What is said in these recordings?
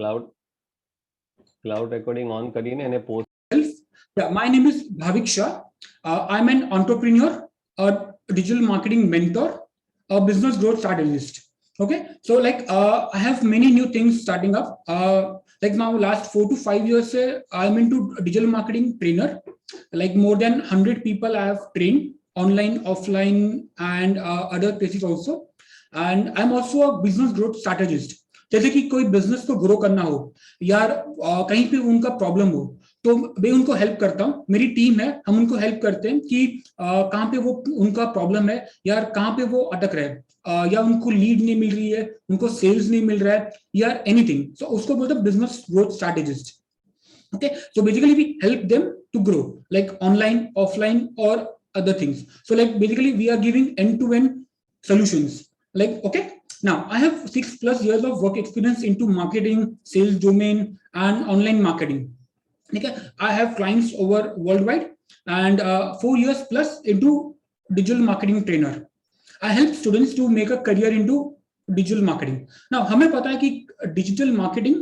Cloud recording on करिए ने post. Yeah, my name is Bhavik Shah. I'm an entrepreneur, a digital marketing mentor, a business growth strategist. Okay, so like I have many new things starting up. Like now, last 4 to 5 years, I'm into digital marketing trainer. Like more than 100 people I have trained online, offline, and other places also. And I'm also a business growth strategist. जैसे कि कोई business को grow करना हो या कहीं पे उनका प्रॉब्लम हो तो मैं उनको हेल्प करता हूँ. मेरी टीम है, हम उनको हेल्प करते हैं कि कहाँ पे वो उनका प्रॉब्लम है या कहाँ पे वो अटक रहे हैं या उनको लीड नहीं मिल रही है, उनको सेल्स नहीं मिल रहा है या एनीथिंग. सो उसको बोलते हैं business growth strategist. Okay, so basically we help them to grow like online, offline, or other things. So like basically we are giving end-to-end solutions. Like okay, now I have 6+ years of work experience into marketing, sales domain, and online marketing. Okay, I have clients over worldwide and 4 years plus into digital marketing trainer. I help students to make a career into digital marketing. Now हमें पता है कि digital marketing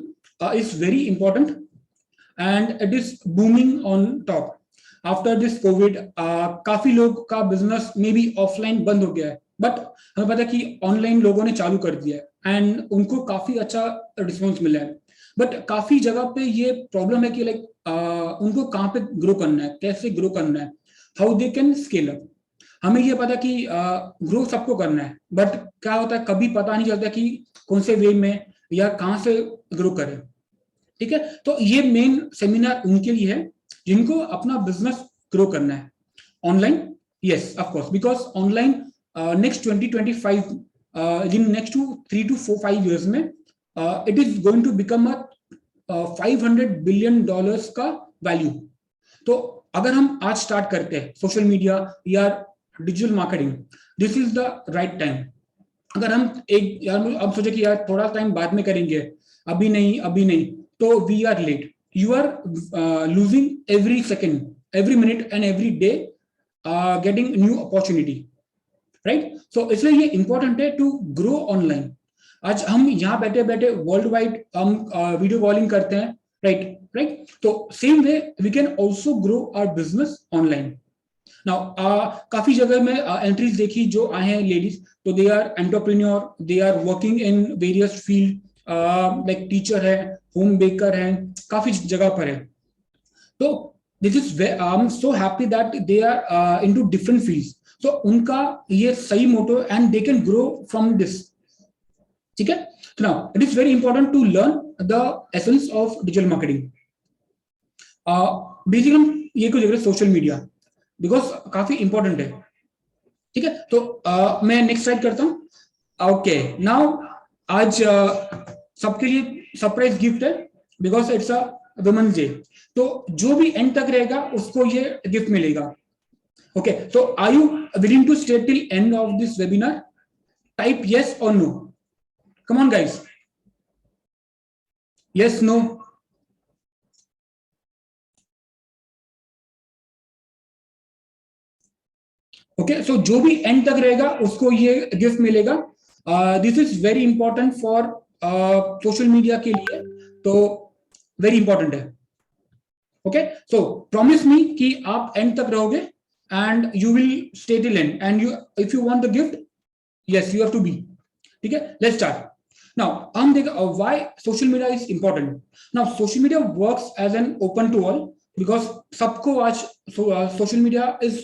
is very important and it is booming on top. After this COVID, काफी लोग का business में भी offline बंद हो गया है, बट हमें पता है कि ऑनलाइन लोगों ने चालू कर दिया है एंड उनको काफी अच्छा रिस्पॉन्स मिला है. बट काफी जगह पे ये प्रॉब्लम है कि लाइक उनको कहाँ पे ग्रो करना है, कैसे ग्रो करना है, how they can scale up. हमें ये पता कि ग्रो सबको करना है, बट क्या होता है कभी पता नहीं चलता कि कौन से वे में या कहाँ से ग्रो करें. ठीक है, तो ये मेन सेमिनार उनके लिए है जिनको अपना बिजनेस ग्रो करना है online. Yes of course, because online next 2025 in next 3 to 5 years में it is going to become a $500 billion का वैल्यू. तो अगर हम आज स्टार्ट करते हैं सोशल मीडिया या digital marketing, this is the right time. अगर हम एक यार अब सोचे कि यार थोड़ा टाइम बाद में करेंगे, अभी नहीं, तो we are late. You are losing every second, every minute and every day getting new opportunity, right? So इसलिए ये important है to grow online. आज हम यहाँ बैठे बैठे वर्ल्ड वाइड हम वीडियो कॉलिंग करते हैं, राइट. तो same way we can also grow our business online. Now काफी जगह में एंट्रीज देखी जो आए हैं लेडीज, तो they are entrepreneur, they are working in various field, like teacher है, होम बेकर है, काफी जगह पर है. तो this is I am so happy that they are into different fields. So उनका ये सही motto and they can grow from this. ठीक है, now it is very important to learn the essence of digital marketing. Basically हम ये कुछ देख social media because काफी इंपॉर्टेंट है. ठीक है, तो मैं नेक्स्ट स्लाइड करता हूँ. ओके, नाउ आज सबके लिए सरप्राइज गिफ्ट है because it's a women's day. तो जो भी एंड तक रहेगा उसको ये गिफ्ट मिलेगा. Okay, so are you willing to stay till end of this webinar? Type yes और no. Come on guys, yes, no. Okay, so जो भी एंड तक रहेगा उसको ये गिफ्ट मिलेगा. This is very important for social media के लिए, तो वेरी इंपॉर्टेंट है. ओके, सो प्रॉमिस मी कि आप एंड तक रहोगे and you will stay till end and you if you want the gift, yes you have to be. ठीक है, let's start. Now, why social media is important. Now, social media works as an open to all because सबको आज social media is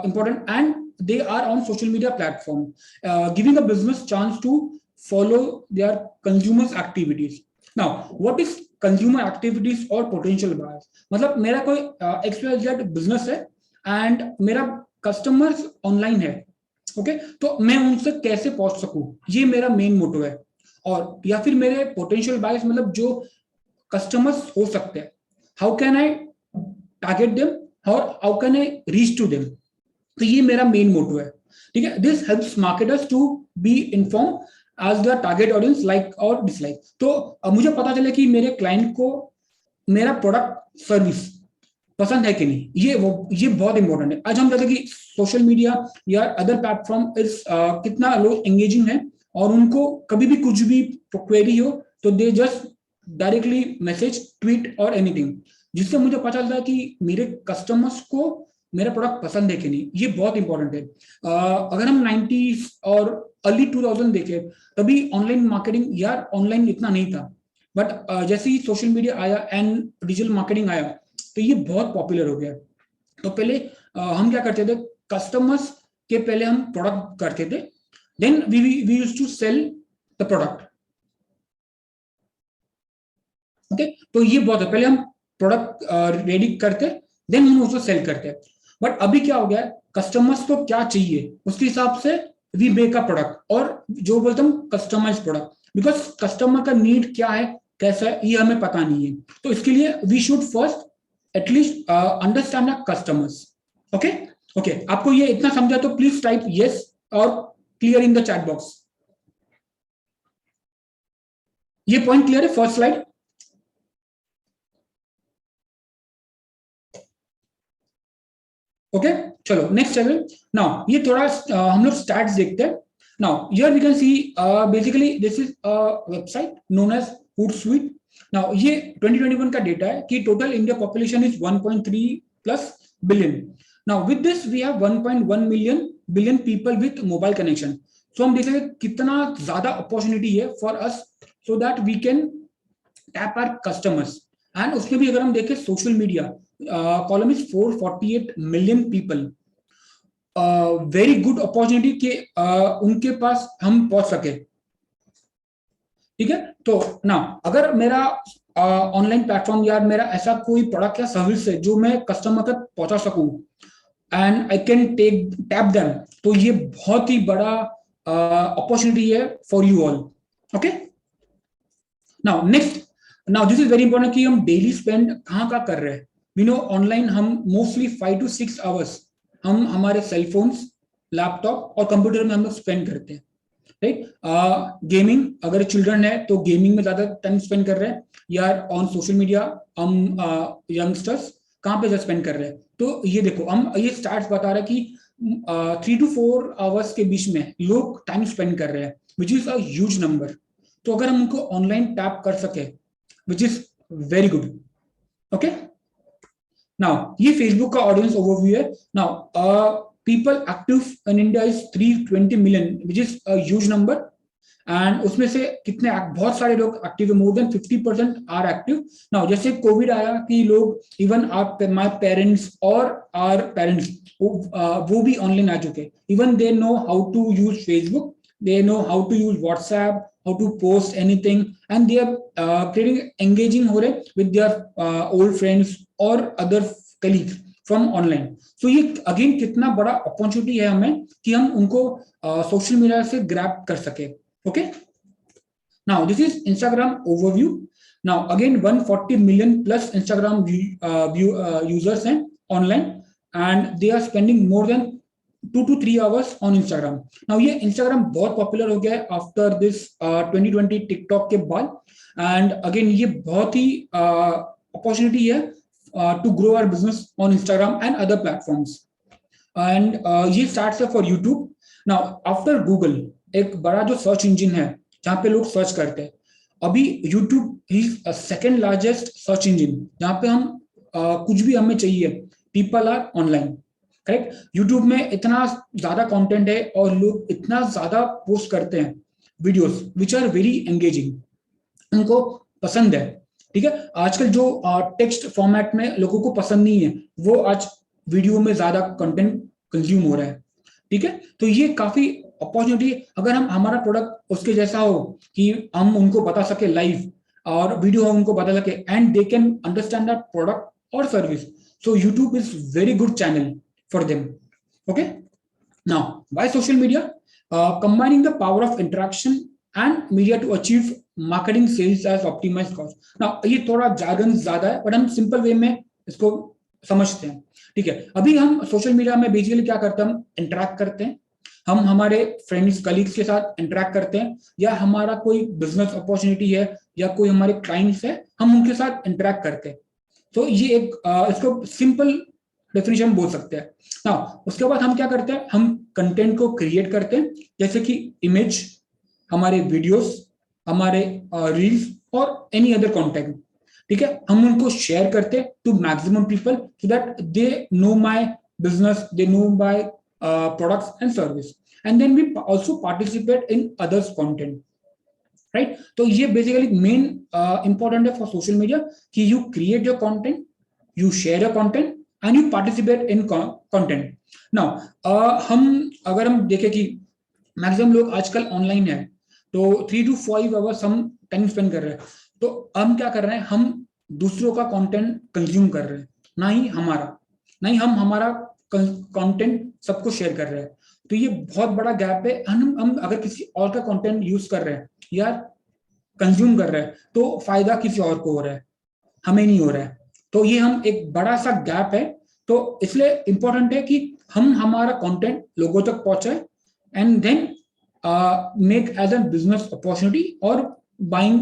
important and they are on social media platform, giving a business chance to follow their consumers activities. Now, what is consumer activities or potential buyers? मतलब मेरा कोई XYZ business है and मेरा customers online है, okay? तो मैं उनसे कैसे पहुंच सकूं, ये मेरा मेन मोटो है. और या फिर मेरे पोटेंशियल बायर्स मतलब जो कस्टमर्स हो सकते हैं, how can I target them और how can I reach to them. तो ये मेरा मेन मोटो है. ठीक है, this helps marketers to be inform as the target audience like और डिसलाइक. तो मुझे पता चले कि मेरे क्लाइंट को मेरा प्रोडक्ट सर्विस पसंद है कि नहीं. ये बहुत इंपॉर्टेंट है. आज हम कहते हैं कि सोशल मीडिया या अदर प्लेटफॉर्म इज कितना लोग एंगेजिंग है और उनको कभी भी कुछ भी क्वेरी हो तो they just directly message, tweet और एनीथिंग, जिससे मुझे पता चलता है कि मेरे कस्टमर्स को मेरा प्रोडक्ट पसंद है कि नहीं। ये बहुत इंपॉर्टेंट है। अगर हम 90s और अर्ली 2000 देखें, तभी ऑनलाइन मार्केटिंग यार ऑनलाइन इतना नहीं था, बट जैसे ही सोशल मीडिया आया एंड डिजिटल मार्केटिंग आया तो ये बहुत पॉपुलर हो गया। तो पहले हम क्या करते थे, कस्टमर्स के पहले हम प्रोडक्ट करते थे, then we used to sell the product. Okay, तो ये बहुत है, पहले हम प्रोडक्ट रेडी करते, देन हम उसको सेल करते। बट अभी क्या हो गया है, कस्टमर्स को क्या चाहिए उसके हिसाब से वी मेक अ प्रोडक्ट, और जो बोलते हम कस्टमाइज प्रोडक्ट, बिकॉज कस्टमर का नीड क्या है, कैसा है, ये हमें पता नहीं है। तो इसके लिए we should first at least understand the customers. Okay okay, आपको ये इतना समझा तो प्लीज टाइप यस और clear in the chat box. ये पॉइंट क्लियर है, फर्स्ट स्लाइड। ओके, चलो नेक्स्ट चलो। नाउ ये थोड़ा हम लोग स्टैट्स देखते हैं। Now here we can see basically this is a website known as Hootsuite। Now ये 2021 का डेटा है कि total India population is 1.3 plus billion. Now with this we have 1.1 billion people with mobile connection. So हम देखेंगे कितना ज्यादा opportunity है for us, so that we can tap our customers. And उसमें भी अगर हम देखें social media, column is 448 million people, very good opportunity के उनके पास हम पहुंच सके। ठीक है, तो ना अगर मेरा ऑनलाइन प्लेटफॉर्म या मेरा ऐसा कोई प्रोडक्ट या सर्विस है जो मैं कस्टमर तक पहुंचा सकूं and I can take tap them, तो ये बहुत ही बड़ा अपॉर्चुनिटी है for you all. Okay, now next, now this is very important कि हम डेली स्पेंड कहाँ कर रहे हैं। वी नो ऑनलाइन हम मोस्टली 5 to 6 आवर्स हम हमारे सेलफोन्स, लैपटॉप और कंप्यूटर में हम लोग स्पेंड करते हैं, राइट। गेमिंग, अगर चिल्ड्रन है तो गेमिंग में ज्यादा टाइम स्पेंड कर रहे हैं, या ऑन सोशल मीडिया हम यंगस्टर्स कहाँ पे स्पेंड कर रहे हैं। तो ये देखो, हम ये स्टार्ट बता रहे हैं कि 3 to 4 आवर्स के बीच में लोग टाइम स्पेंड कर रहे हैं, which is a huge number. तो अगर हम उनको ऑनलाइन टैप कर सके, which is very good. Okay, now ये फेसबुक का ऑडियंस ओवरव्यू है। Now people active in India is 320 million, which is a huge number. And उसमें से कितने बहुत सारे लोग एक्टिव है, more than 50% are active now। जैसे कोविड आया कि लोग इवन माय पेरेंट्स और आवर पेरेंट्स वो भी ऑनलाइन आ चुके, even they know how to use Facebook, they know how to use WhatsApp, how to post anything, and they are creating engaging हो रहे with their old friends or other colleagues from online। तो ये again कितना बड़ा opportunity है हमें कि हम उनको सोशल मीडिया से ग्रैब कर सके। Okay, now this is Instagram overview. Now again 140 million plus Instagram users हैं online, and they are spending more than 2 to 3 hours on Instagram. Now ये इंस्टाग्राम बहुत पॉपुलर हो गया है आफ्टर दिस 2020 टिकटॉक के बाद, एंड अगेन ये बहुत ही अपॉर्चुनिटी है to grow our business on Instagram and other platforms। and ये स्टार्ट है for YouTube. Now after Google एक बड़ा जो सर्च इंजन है जहाँ पे लोग सर्च करते हैं, अभी YouTube is second largest search engine जहाँ पे हम कुछ भी हमें चाहिए, people are online, correct. YouTube में इतना ज्यादा कंटेंट है और लोग इतना ज्यादा पोस्ट करते हैं videos which are very engaging, उनको पसंद है। ठीक है, आजकल जो टेक्स्ट फॉर्मेट में लोगों को पसंद नहीं है, वो आज वीडियो में ज्यादा कंटेंट कंज्यूम हो रहा है। ठीक है, तो ये काफी अपॉर्चुनिटी, अगर हम हमारा प्रोडक्ट उसके जैसा हो कि हम उनको बता सके लाइव, और वीडियो हम उनको बता सके and they can understand that product और service, so YouTube is very good channel for them. Okay, now by social media combining the power of interaction and media to achieve marketing sales as optimized cost। now ये थोड़ा jargon ज्यादा है, but हम simple way में इसको समझते हैं। ठीक है, अभी हम सोशल मीडिया में बेसिकली क्या करते हैं, हम इंटरेक्ट करते हैं, हम हमारे फ्रेंड्स कलीग्स के साथ इंटरेक्ट करते हैं, या हमारा कोई बिजनेस अपॉर्चुनिटी है या कोई हमारे क्लाइंट्स है, हम उनके साथ इंटरेक्ट करते हैं। तो ये एक इसको सिंपल डेफिनेशन बोल सकते हैं ना। उसके बाद हम क्या करते हैं, हम कंटेंट को क्रिएट करते हैं, जैसे कि इमेज, हमारे वीडियोस, हमारे रील्स और एनी अदर कंटेंट, ठीक है, हम उनको शेयर करते to maximum people so that they know my business, they know my products and service, and then we also participate in others content, right. तो ये बेसिकली मेन इंपॉर्टेंट है for social media कि you create your content, you share your content and you participate in content. Now अगर हम देखें कि maximum लोग आजकल ऑनलाइन है, तो 3 to 5 आवर्स हम टाइम स्पेंड कर रहे हैं, तो हम क्या कर रहे हैं, हम दूसरों का कंटेंट कंज्यूम कर रहे हैं, ना ही हमारा कंटेंट सबको शेयर कर रहे हैं। तो ये बहुत बड़ा गैप है। हम अगर किसी और का कंटेंट यूज कर रहे हैं या कंज्यूम कर रहे हैं तो फायदा किसी और को हो रहा है, हमें नहीं हो रहा है। तो ये हम एक बड़ा सा गैप है। तो इसलिए इंपॉर्टेंट है कि हम हमारा कंटेंट लोगों तक पहुंचाए and then make as a business opportunity और बाइंग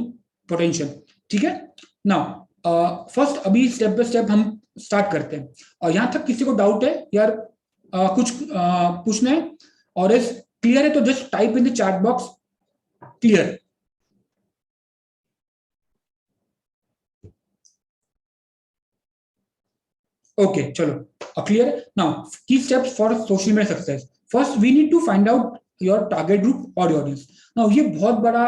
पोटेंशियल, ठीक है। नाउ फर्स्ट अभी स्टेप बाय स्टेप हम स्टार्ट करते हैं। और यहाँ तक किसी को डाउट है यार, कुछ पूछना है और इस क्लियर है तो just type in the chat box clear. Okay, चलो clear. Now key steps for social media success. First we need to find out your target group और ऑडियंस। नाउ ये बहुत बड़ा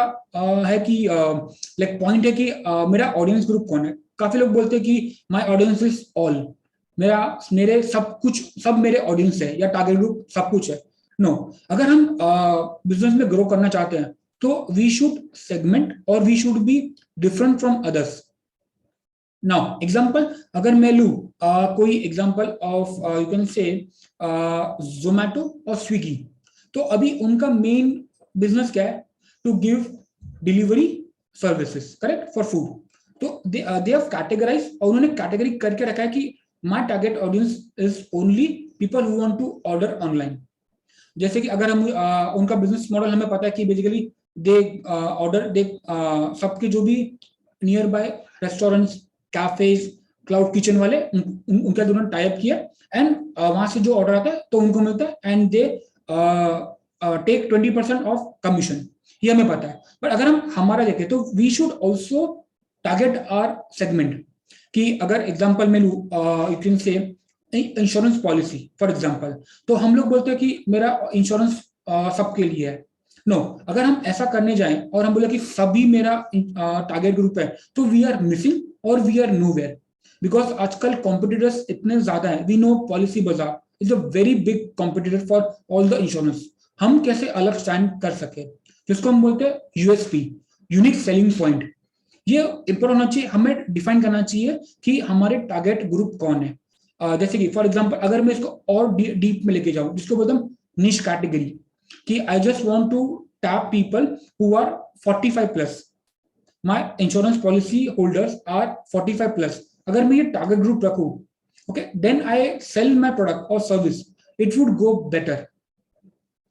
है कि लाइक पॉइंट है कि मेरा ऑडियंस ग्रुप कौन है। काफी लोग बोलते हैं कि माय ऑडियंस इज ऑल, मेरे सब मेरे ऑडियंस है या टारगेट ग्रुप सब कुछ है। नो, अगर हम बिजनेस में ग्रो करना चाहते हैं तो वी शुड सेगमेंट और we should be different from others. Now example अगर मैं लूं कोई एग्जांपल ऑफ यू कैन से जोमैटो और स्विगी, तो अभी उनका मेन बिजनेस क्या है, to give delivery services, correct, for food. तो दे हैव कैटेगराइज और उन्होंने कैटेगरी करके रखा है कि my target audience is only people who want to order online. जैसे कि अगर हम उनका बिजनेस मॉडल हमें पता है कि बेसिकली दे ऑर्डर दे सबके जो भी near by restaurants, cafes, cloud kitchen वाले उनका दोनों टाइप किया एंड वहां से जो ऑर्डर आता है तो उनको मिलता है and they take 20% of commission, ये हमें पता है। बट अगर हम हमारा देखें तो we should also target our segment, कि अगर एग्जांपल में लूं you can say insurance policy for example, तो हम लोग बोलते हैं कि मेरा इंश्योरेंस सबके लिए है। नो, अगर हम ऐसा करने जाएं और हम बोले कि सभी मेरा टारगेट ग्रुप है, तो वी आर मिसिंग और वी आर नोवेयर, बिकॉज आजकल कॉम्पिटिटर्स इतने ज्यादा है। वी नो पॉलिसी बाजार is a very big competitor for all the insurance. हम कैसे अलग स्टैंड कर सके, जिसको हम बोलते हैं यूएसपी, यूनिक सेलिंग पॉइंट। ये इंपॉर्टेंट होना चाहिए, हमें डिफाइन करना चाहिए कि हमारे टारगेट ग्रुप कौन है। जैसे कि फॉर एग्जांपल अगर मैं इसको और डीप में लेके जाऊं, जिसको बोलते हैं निश कैटेगरी, कि I just want to tap people who are 45 plus, my insurance policy holders are 45 plus. अगर मैं ये टारगेट ग्रुप रखूं, okay, then I sell my product और service, it would go better.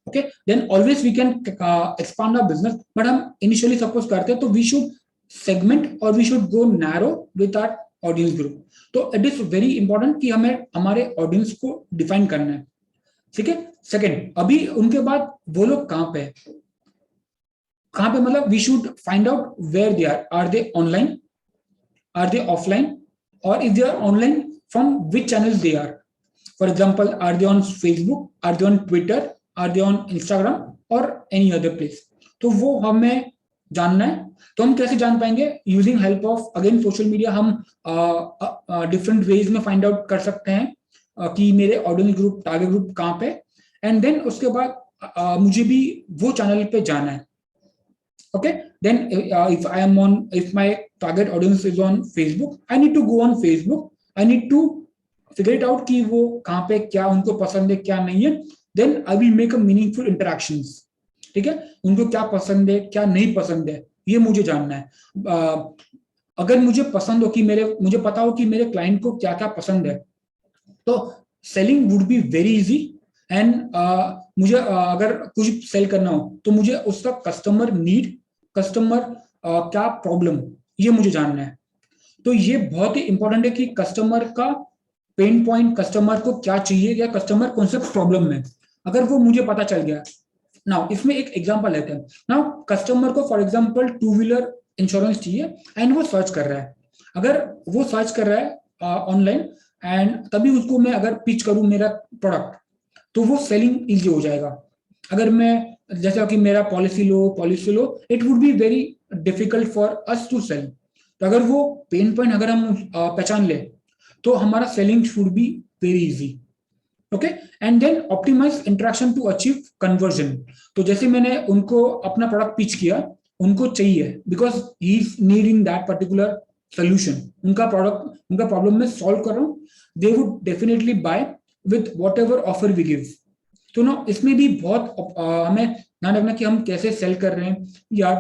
Okay, then always we can expand our business. But हम initially suppose करते हैं तो we should segment और we should go narrow with our audience group. तो it is very important कि हमें हमारे audience को डिफाइन करना है, ठीक है। सेकेंड, अभी उनके बाद वो लोग कहां पे मतलब we should find out where they are they online, are they offline, और if they are online from which channels they are. For example, are they on Facebook, are they on Twitter, are they on Instagram और any other place. तो वो हमें जानना है। तो हम कैसे जान पाएंगे, using help of again social media. हम डिफरेंट वेज में फाइंड आउट कर सकते हैं कि मेरे ऑडियंस ग्रुप, टारगेट ग्रुप कहाँ पे, एंड देन उसके बाद मुझे भी वो चैनल पे जाना है। Okay, then if my target audience is on Facebook, I need to go on Facebook, I need to figure it out कि वो कहाँ पे क्या उनको पसंद है क्या नहीं है, then I will make a meaningful interactions, ठीक है। उनको क्या पसंद है क्या नहीं पसंद है ये मुझे जानना है। अगर मुझे पसंद हो कि मुझे पता हो कि मेरे क्लाइंट को क्या क्या पसंद है, तो selling would be very easy. And मुझे अगर कुछ सेल करना हो तो मुझे उसका कस्टमर नीड, कस्टमर क्या प्रॉब्लम, ये मुझे जानना है। तो ये बहुत ही इंपॉर्टेंट है कि कस्टमर का पेन पॉइंट, कस्टमर को क्या चाहिए या कस्टमर कौन से प्रॉब्लम में, अगर वो मुझे पता चल गया। नाउ इसमें एक एग्जांपल लेते हैं। नाउ कस्टमर को for example two wheeler insurance चाहिए एंड वो सर्च कर रहा है, अगर वो सर्च कर रहा है ऑनलाइन एंड तभी उसको मैं अगर पिच करूं मेरा प्रोडक्ट, तो वो सेलिंग इजी हो जाएगा। अगर मैं जैसा कि मेरा पॉलिसी लो, it would be very difficult for us to sell. तो अगर वो पेन पॉइंट अगर हम पहचान ले, तो हमारा selling should be very easy. Okay, and then optimize interaction to achieve conversion. तो जैसे मैंने उनको अपना प्रोडक्ट पिच किया, उनको चाहिए because he is needing that particular solution, उनका प्रोडक्ट उनका प्रॉब्लम में सॉल्व कर रहा हूँ, they would definitely buy with whatever offer we give. तो ना इसमें भी बहुत हमें ध्यान रखना कि हम कैसे सेल कर रहे हैं या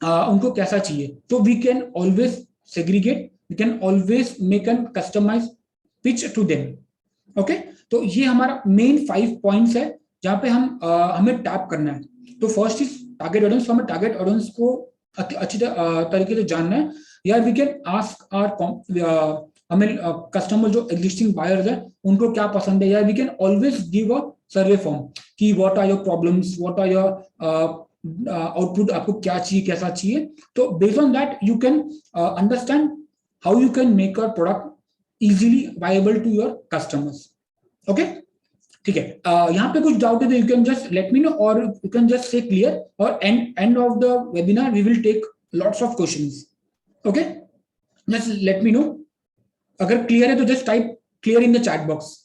उनको कैसा चाहिए। तो we can always segregate, we can always make an customize pitch to them. Okay, तो ये हमारा मेन 5 पॉइंट्स है जहां पे हमें टैप करना है। तो फर्स्ट इज टारगेट ऑडियंस। हमें टारगेट ऑडियंस को अच्छी तरीके से जानना है। या वी कैन आस्क आवर हमें कस्टमर जो एग्जिस्टिंग बायर्स है उनको क्या पसंद है, या we can always give a survey form कि what are your problems, what are your output, आपको क्या चाहिए, कैसा चाहिए। तो based on that you can understand how you can make your product easily viable to your customers. Okay, ठीक है। यहाँ पे कुछ डाउट है तो you can just let me know, और you can just say clear, और end of the webinar we will take lots of questions. Okay, just let me know, अगर क्लियर है तो just type clear in the chat box.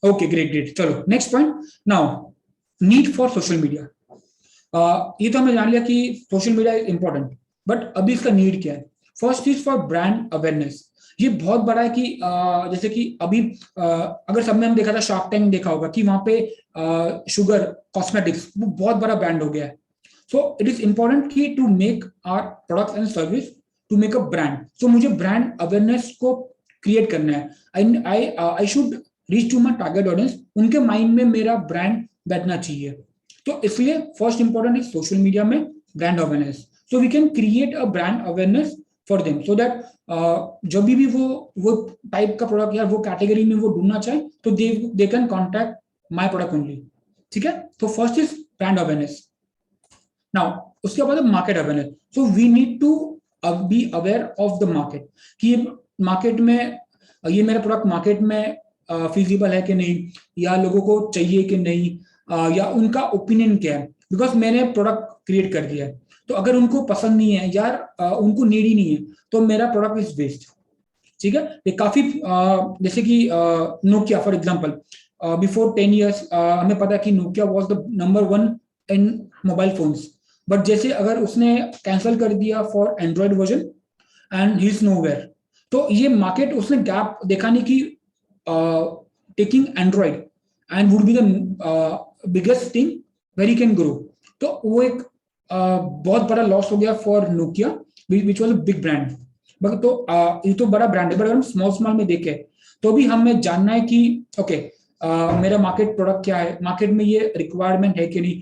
Okay, great great. चलो next point now, need for social media. ये तो हमने जान लिया कि social media is important, but अभी इसका नीड क्या है। First is for brand awareness. ये बहुत बड़ा है कि जैसे कि अभी अगर सबने हम देखा था शार्क टैंक देखा होगा कि वहां पे शुगर कॉस्मेटिक्स वो बहुत बड़ा ब्रांड हो गया है। सो इट इज इंपॉर्टेंट कि to make our products and service to make a brand. So मुझे ब्रांड अवेयरनेस को क्रिएट करना है। I should reach to my target audience, उनके माइंड में मेरा ब्रांड बैठना चाहिए। तो इसलिए first important is social media में brand awareness. So we can create a brand awareness for them, so that जब भी वो टाइप का प्रोडक्ट या वो कैटेगरी में वो ढूंढना चाहे तो they can contact my product only. ठीक है, तो first is brand awareness. Now उसके बाद market awareness. So we need to be aware of the market कि मार्केट में ये मेरा प्रोडक्ट मार्केट में फिजिबल है कि नहीं, या लोगों को चाहिए कि नहीं, या उनका ओपिनियन क्या है। बिकॉज मैंने प्रोडक्ट क्रिएट कर दिया है, तो अगर उनको पसंद नहीं है यार, उनको नीड ही नहीं है, तो मेरा प्रोडक्ट इज वेस्ट। ठीक है, ये काफी जैसे कि Nokia for example, before 10 years हमें पता है कि Nokia was the number 1 in mobile phones, but जैसे अगर उसने कैंसिल कर दिया for Android version and he is nowhere, तो ये मार्केट उसने गैप देखा नहीं कि taking Android and would be the biggest thing where he can grow. तो वो एक बहुत बड़ा लॉस हो गया for Nokia which was a big brand. तो ये तो बड़ा ब्रांड है, बट अगर हम स्मॉल में देखें तो भी हमें जानना है कि ओके मेरा मार्केट प्रोडक्ट क्या है, मार्केट में ये रिक्वायरमेंट है कि नहीं,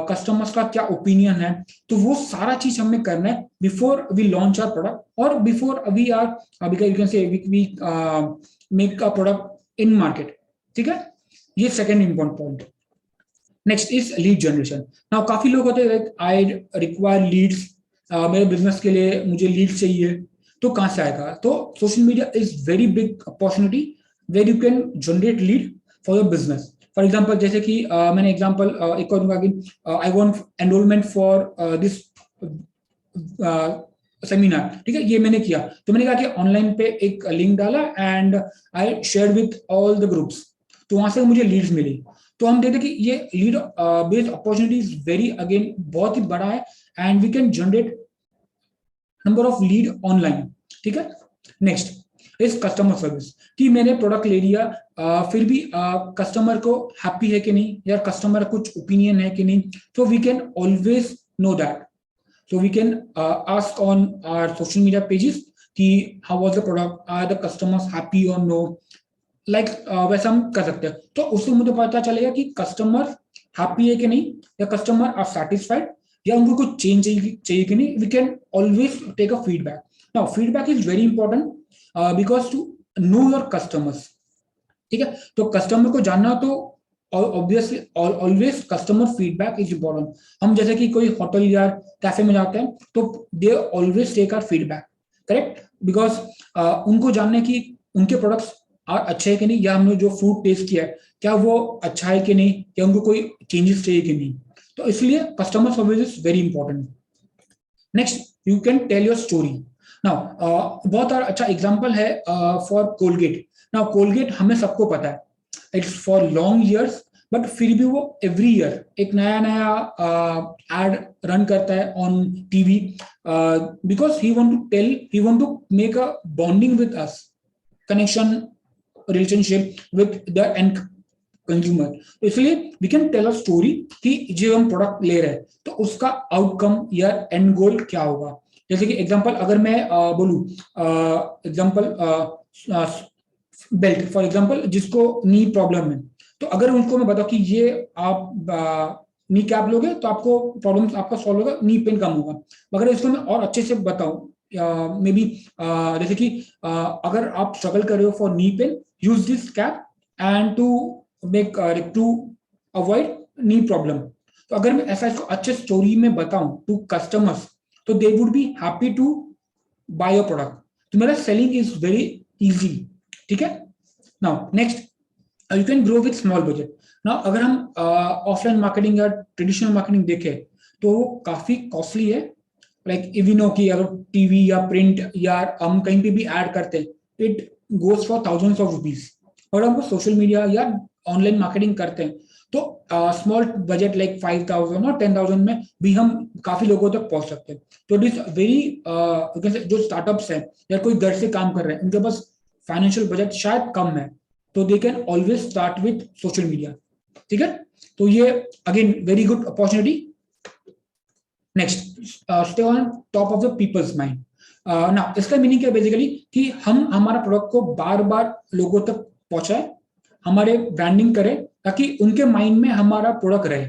कस्टमर्स का क्या ओपिनियन है। तो वो सारा चीज हमें करना है before we launch our product और before we are you can say we make a product in market. ठीक है, ये second important point. Next is lead generation. Now काफी लोग होते हैं आई रिक्वायर लीड्स, मेरे बिजनेस के लिए मुझे लीड चाहिए, तो कहां से आएगा। तो social media is very big opportunity where you can generate lead for your business. For example जैसे कि मैंने एग्जाम्पल एक और दूंगा कि I want enrolment for this seminar. ठीक है, ये मैंने किया, तो मैंने कहा कि ऑनलाइन पे एक लिंक डाला and I share with all the groups, तो वहां से मुझे लीड्स मिली। तो हम देखते कि ये lead based opportunity is very again बहुत ही बड़ा है and we can generate number of lead online. ठीक है, नेक्स्ट इज कस्टमर सर्विस कि मैंने प्रोडक्ट ले लिया, फिर भी कस्टमर को हैप्पी है कि नहीं, या कस्टमर कुछ ओपिनियन है कि नहीं। तो we can always know that, so we can ask on our social media pages कि how was the product, are the customers happy or no, like वैसा हम कर सकते हैं। तो उससे मुझे पता चलेगा कि कस्टमर हैप्पी है कि नहीं, या कस्टमर आर सेटिस्फाइड, या उनको कुछ चेंज चाहिए कि नहीं। We can always take a feedback. Now feedback is very important because to know your customers. ठीक है, तो कस्टमर को जानना तो obviously always customer feedback is important. हम जैसे कि कोई होटल या कैफे में जाते हैं तो they always take our feedback, correct, because उनको जानना है कि उनके प्रोडक्ट्स अच्छे है कि नहीं, या हमने जो फूड टेस्ट किया है क्या वो अच्छा है कि नहीं, या उनको कोई चेंजेस चाहिए कि नहीं. तो इसलिए customer service is very important. Next, you can tell your story. Now बहुत अच्छा एग्जांपल है फॉर कोलगेट. नाउ कोलगेट हमें सबको पता है it's for long years, but फिर भी वो एवरी ईयर एक नया नया एड रन करता है on TV, because he want to make a bonding with us, connection, relationship with the end consumer. तो इसलिए we can tell a story कि जो हम प्रोडक्ट ले रहे हैं तो उसका आउटकम या एंड गोल क्या होगा. जैसे कि एग्जांपल अगर मैं बोलूं, एग्जांपल बेल्ट फॉर एग्जांपल, जिसको नी प्रॉब्लम है, तो अगर उनको मैं बताऊं कि ये आप नी कैप लोगे तो आपको प्रॉब्लम आपका सॉल्व होगा, नी पेन कम होगा. मगर इसको मैं और अच्छे से बताऊं, मे बी जैसे कि अगर आप स्ट्रगल कर रहे हो for knee pain, use this cap and to make to avoid knee problem. तो अगर मैं ऐसा इसको अच्छे स्टोरी में बताऊं टू कस्टमर्स, तो they would be happy to buy your product. तो मेरा सेलिंग इज वेरी इजी. ठीक है. Now next, you can grow with small budget. Now अगर हम ऑफलाइन मार्केटिंग या ट्रेडिशनल मार्केटिंग देखें तो वो काफी कॉस्टली है. लाइक इवन नो कि अगर टीवी या प्रिंट या हम कहीं पे भी ऐड करते हैं, it goes for thousands of rupees. और हम सोशल मीडिया या ऑनलाइन मार्केटिंग करते हैं तो स्मॉल बजट लाइक 5,000 और 10,000 में भी हम काफी लोगों तक पहुंच सकते हैं. तो इट इज वेरी, जो स्टार्टअप्स हैं या कोई घर से काम कर रहे हैं, उनके पास फाइनेंशियल बजट शायद कम है, तो they can always start with social media. ठीक है. तो ये again very good opportunity. Next, stay on top of the people's mind. ना इसका मीनिंग क्या है बेसिकली कि हम हमारा प्रोडक्ट को बार बार लोगों तक पहुंचाए, हमारे ब्रांडिंग करें ताकि उनके माइंड में हमारा प्रोडक्ट रहे,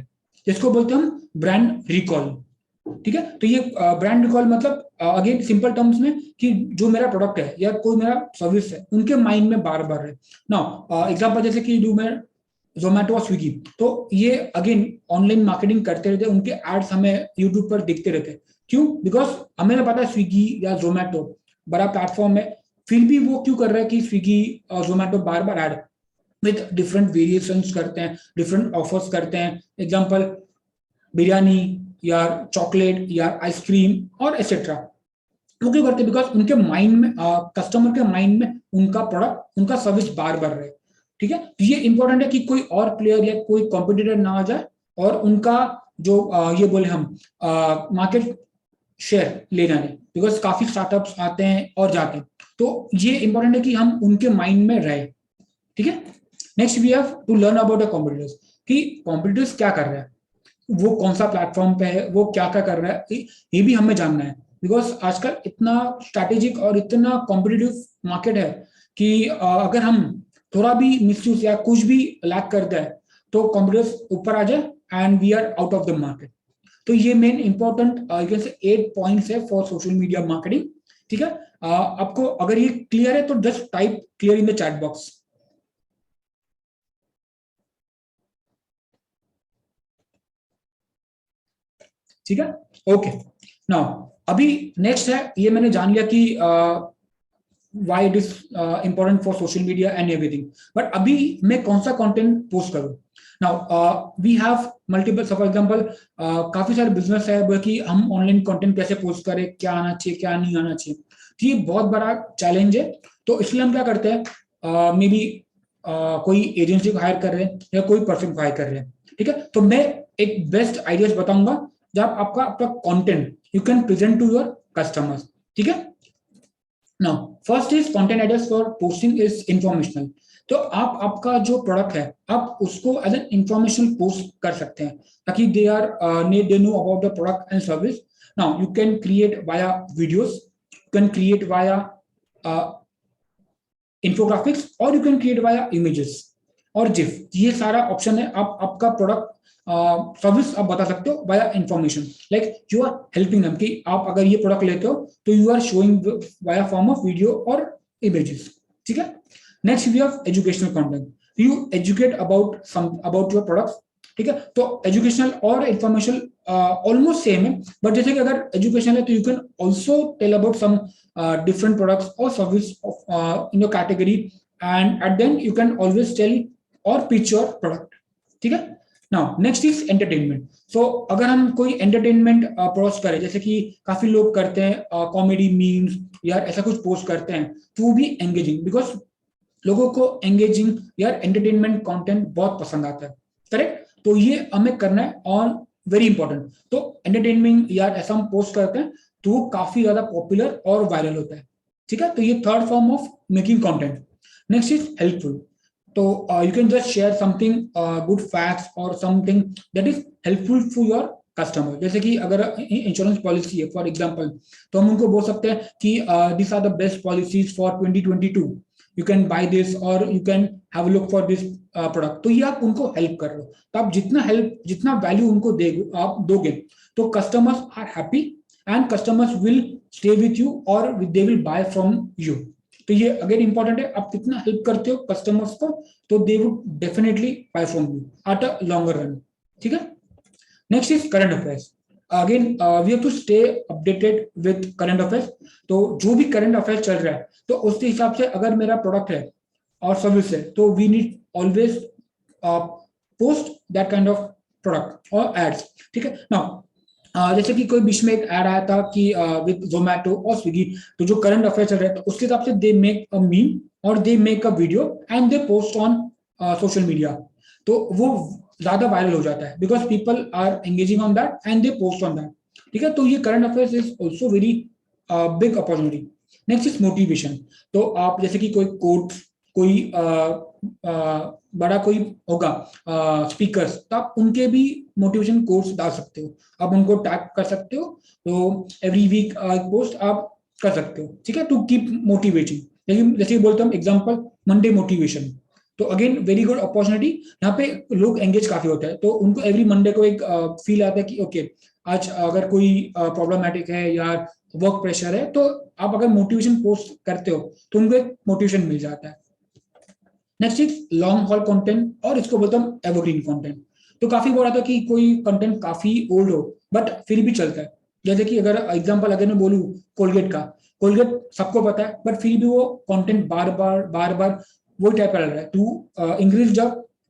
जिसको बोलते हैं हम ब्रांड रिकॉल. ठीक है. तो ये ब्रांड रिकॉल मतलब अगेन सिंपल टर्म्स में कि जो मेरा प्रोडक्ट है या कोई मेरा सर्विस है उनके माइंड में बार बार रहे. नाउ एग्जांपल जैसे कि डू मैं जोमेटो और स्विगी, तो ये अगेन ऑनलाइन मार्केटिंग करते रहते, उनके एड्स हमें यूट्यूब पर दिखते रहते. क्यों? बिकॉज हमें पता है स्विगी या जोमेटो बड़ा प्लेटफॉर्म है, फिर भी वो क्यों कर रहा है कि स्विगी और जोमेटो बार बार ऐड विद डिफरेंट वेरिएशंस करते हैं, डिफरेंट ऑफर्स करते हैं. एग्जांपल बिरयानी या चॉकलेट या आइसक्रीम और एक्सेट्रा. वो क्यों करते हैं? बिकॉज उनके माइंड में, कस्टमर के माइंड में उनका प्रोडक्ट, उनका सर्विस बार बार रहे. ठीक है. तो ये इंपॉर्टेंट है कि कोई और प्लेयर या कोई कॉम्पिटिटर ना आ जाए और उनका जो ये बोले हम मार्केट शेयर ले जाने, बिकॉज काफी स्टार्टअप्स आते हैं और जाते हैं. तो ये इंपॉर्टेंट है कि हम उनके माइंड में रहे. ठीक है. Next we have to learn about the competitors, कि कॉम्पिटिटर्स क्या कर रहे हैं, वो कौन सा प्लेटफॉर्म पे है, वो क्या क्या कर रहा है, ये भी हमें जानना है. बिकॉज आजकल इतना स्ट्रैटेजिक और इतना कॉम्पिटिटिव मार्केट है कि अगर हम थोड़ा भी मिसयूज या कुछ भी लैक करते हैं तो कॉम्पिटिटर्स ऊपर आ जाए and we are out of the market. तो ये मेन इंपॉर्टेंट यू कैन से 8 पॉइंट्स है फॉर सोशल मीडिया मार्केटिंग. ठीक है. आपको अगर ये क्लियर है तो just type clear in the chat box. ठीक है. ओके. नाउ अभी नेक्स्ट है, ये मैंने जान लिया कि why it is important for social media and everything, but अभी मैं कौन सा कंटेंट पोस्ट करूं. Now we have multiple, for example काफी सारे बिजनेस है कि हम ऑनलाइन कंटेंट कैसे पोस्ट करें, क्या आना चाहिए क्या नहीं आना चाहिए. तो ये बहुत बड़ा चैलेंज है. तो इसलिए हम क्या करते हैं, मे बी कोई एजेंसी को हायर कर रहे हैं या कोई पर्सन को हायर कर रहे हैं. ठीक है. तो मैं एक बेस्ट आइडियाज बताऊंगा जब आपका आपका content you can present to your customers. ठीक है. Now first is content ideas for posting is informational. तो आप आपका जो प्रोडक्ट है आप उसको एज एन इंफॉर्मेशन पोस्ट कर सकते हैं ताकि they know about the product and service. Now you can create via videos, you can create via infographics और you can create via images और जिफ. ये सारा ऑप्शन है. आप आपका प्रोडक्ट सर्विस आप बता सकते हो via information, like you are helping them कि आप अगर ये प्रोडक्ट लेते हो तो you are showing via form of video और इमेजेस. ठीक है. Next we have educational content. You educate about your products, ठीक है। तो एजुकेशनल और इंफॉर्मेशन ऑलमोस्ट सेम है, बट जैसे कि अगर एजुकेशन है तो you can also tell about some different products or service in your category, and at then you can always tell or pitch your product, ठीक है। Now next is entertainment. So अगर हम कोई एंटरटेनमेंट पोस्ट करें, जैसे कि काफी लोग करते हैं कॉमेडी मीम्स या ऐसा कुछ पोस्ट करते हैं, तो वो भी एंगेजिंग, बिकॉज लोगों को एंगेजिंग या एंटरटेनमेंट कंटेंट बहुत पसंद आता है, करेक्ट। तो ये हमें करना है ऑन वेरी इंपॉर्टेंट। तो एंटरटेनमेंट या ऐसा हम पोस्ट करते हैं तो वो काफी ज्यादा पॉपुलर और वायरल होता है, ठीक है। तो ये third form of making content. Next is helpful. So you can just share something good facts और something that is helpful for your customer. जैसे कि अगर इंश्योरेंस पॉलिसी है फॉर एग्जांपल, तो हम उनको बोल सकते हैं कि this are the best policies for 2022, you can buy this और you can have a look for this product. तो ये आप उनको हेल्प कर रहे हो। तो आप जितना वैल्यू उनको आप दोगे, तो customers are happy and customers will stay with you और they will buy from you. तो ये अगेन इंपॉर्टेंट है, आप कितना हेल्प करते हो कस्टमर्स को, तो they would definitely buy from you at a longer run, ठीक है। Next is current affairs. Again we have to stay updated with current affairs. तो जो भी करंट अफेयर्स चल रहा है, तो उसके हिसाब से अगर मेरा प्रोडक्ट है और सर्विस है, तो we need always post that kind of product और एड्स, ठीक है। नाउ जैसे कि कोई बीच में एक ऐड आया था कि विद जोमेटो और स्विगी, तो जो करंट अफेयर चल रहा है, तो उसके हिसाब से दे मेक अ मीम और they make a video and they post on social media. तो वो ज्यादा वायरल हो जाता है because people are engaging on that and they post on that, ठीक है। तो ये current affairs is also very big opportunity. Next is motivation. तो आप जैसे कि कोई कोट, कोई बड़ा कोई होगा स्पीकर्स, तो आप उनके भी मोटिवेशन कोट्स डाल सकते हो, आप उनको टैग कर सकते हो। तो एवरी वीक पोस्ट आप कर सकते हो, ठीक है, टू कीप मोटिवेटिंग। लेकिन जैसे बोलते हम एग्जांपल मंडे मोटिवेशन, तो अगेन वेरी गुड अपॉर्चुनिटी। यहाँ पे लोग एंगेज काफी होता है, तो उनको एवरी मंडे को एक फील आता है कि ओके आज अगर कोई प्रॉब्लमेटिक है या वर्क प्रेशर है, तो आप अगर मोटिवेशन पोस्ट करते हो तो उनको एक मोटिवेशन मिल जाता है। Next is long haul content, और इसको बोलते हम एवरग्रीन कंटेंट। तो काफी बोला था कि कोई कंटेंट काफी ओल्ड हो बट फिर भी चलता है। जैसे कि अगर एग्जांपल अगर मैं बोलूं कोलगेट का, कोलगेट सबको पता है बट फिर भी वो कंटेंट बार बार वही टाइप का लग रहा है to increase the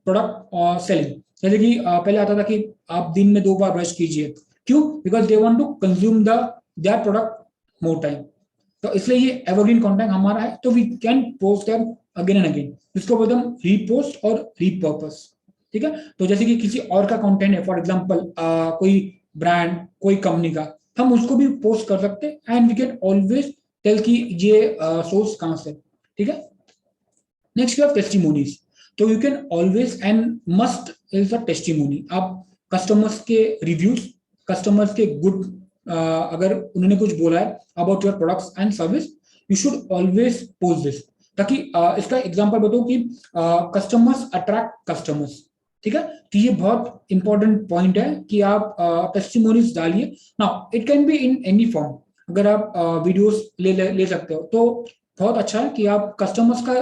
product selling. जैसे कि पहले आता था कि आप दिन में 2 बार ब्रश कीजिए, क्यों? Because they want to consume that product more time. तो इसलिए ये एवरग्रीन कंटेंट हमारा है, तो we can post them again and again. इसको बोलते हम रीपोस्ट और रीपर्पस, ठीक है। तो जैसे कि किसी और का कंटेंट है, फॉर एग्जांपल कोई ब्रांड, कोई कंपनी का, हम उसको भी पोस्ट कर सकते हैं and we can always tell कि ये सोर्स कहां से, ठीक है। Next we have testimonies. So you can always and must is a testimony. आप कस्टमर्स के रिव्यूज, कस्टमर्स के गुड अगर उन्होंने कुछ बोला है about your products and service, you should always post this, ताकि इसका एग्जांपल बताऊं कि कस्टमर्स अट्रैक्ट कस्टमर्स, ठीक है। तो ये बहुत इंपॉर्टेंट पॉइंट है कि आप टेस्टिमोनीज डालिए। Now it can be in any form. अगर आप वीडियोस ले सकते हो तो बहुत अच्छा है कि आप कस्टमर्स का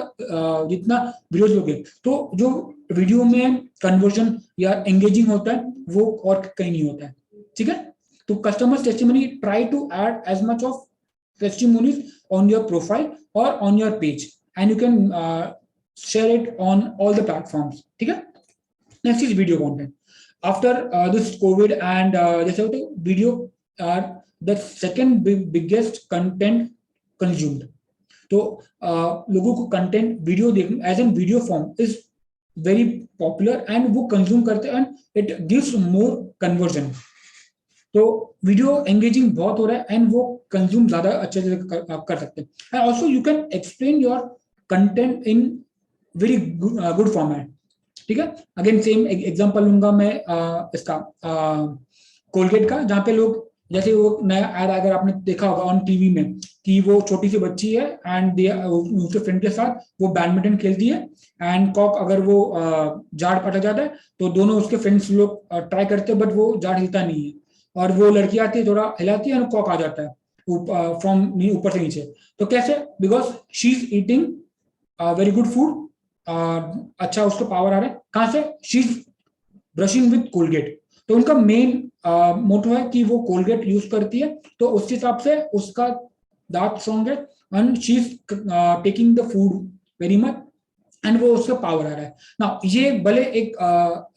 जितना वीडियोस लोगे, तो जो वीडियो में कन्वर्जन या एंगेजिंग होता है वो और कहीं नहीं होता है, ठीक है। तो customers testimony, try to add as much of testimonies on your profile or on your page, and you can share it on all the platforms, ठीक है। next is video content. After this covid and जैसे होते video are the second biggest content consumed. तो लोगों को content video देखना as an video form is very popular and वो consume करते हैं and it gives more conversion. तो वीडियो एंगेजिंग बहुत हो रहा है एंड वो कंज्यूम ज्यादा अच्छे से कर सकते हैं। And also you can explain your content in very good format, ठीक है। अगेन सेम एग्जांपल लूंगा मैं इसका कोलगेट का, जहाँ पे लोग, जैसे वो नया ऐड अगर आपने देखा होगा ऑन टीवी में कि वो छोटी सी बच्ची है एंड उसके फ्रेंड के साथ वो बैडमिंटन खेलती है एंड कॉक अगर वो जाड़ पटक जाता है तो दोनों उसके फ्रेंड्स लोग ट्राई करते हैं बट वो जाड़ हिलता नहीं है, और वो लड़की आती है थोड़ा हिलाती है और कॉक आ जाता है फ्रॉम ऊपर से नीचे। तो कैसे? Because she is eating very good food अच्छा उसको पावर आ रहा है कहाँ से, she is brushing with Colgate, तो उनका मेन मोटो है कि वो कोलगेट यूज करती है, तो उस हिसाब से उसका दांत स्ट्रॉन्ग है, and she is taking the food very much, and वो उसका पावर आ रहा है ना। ये भले एक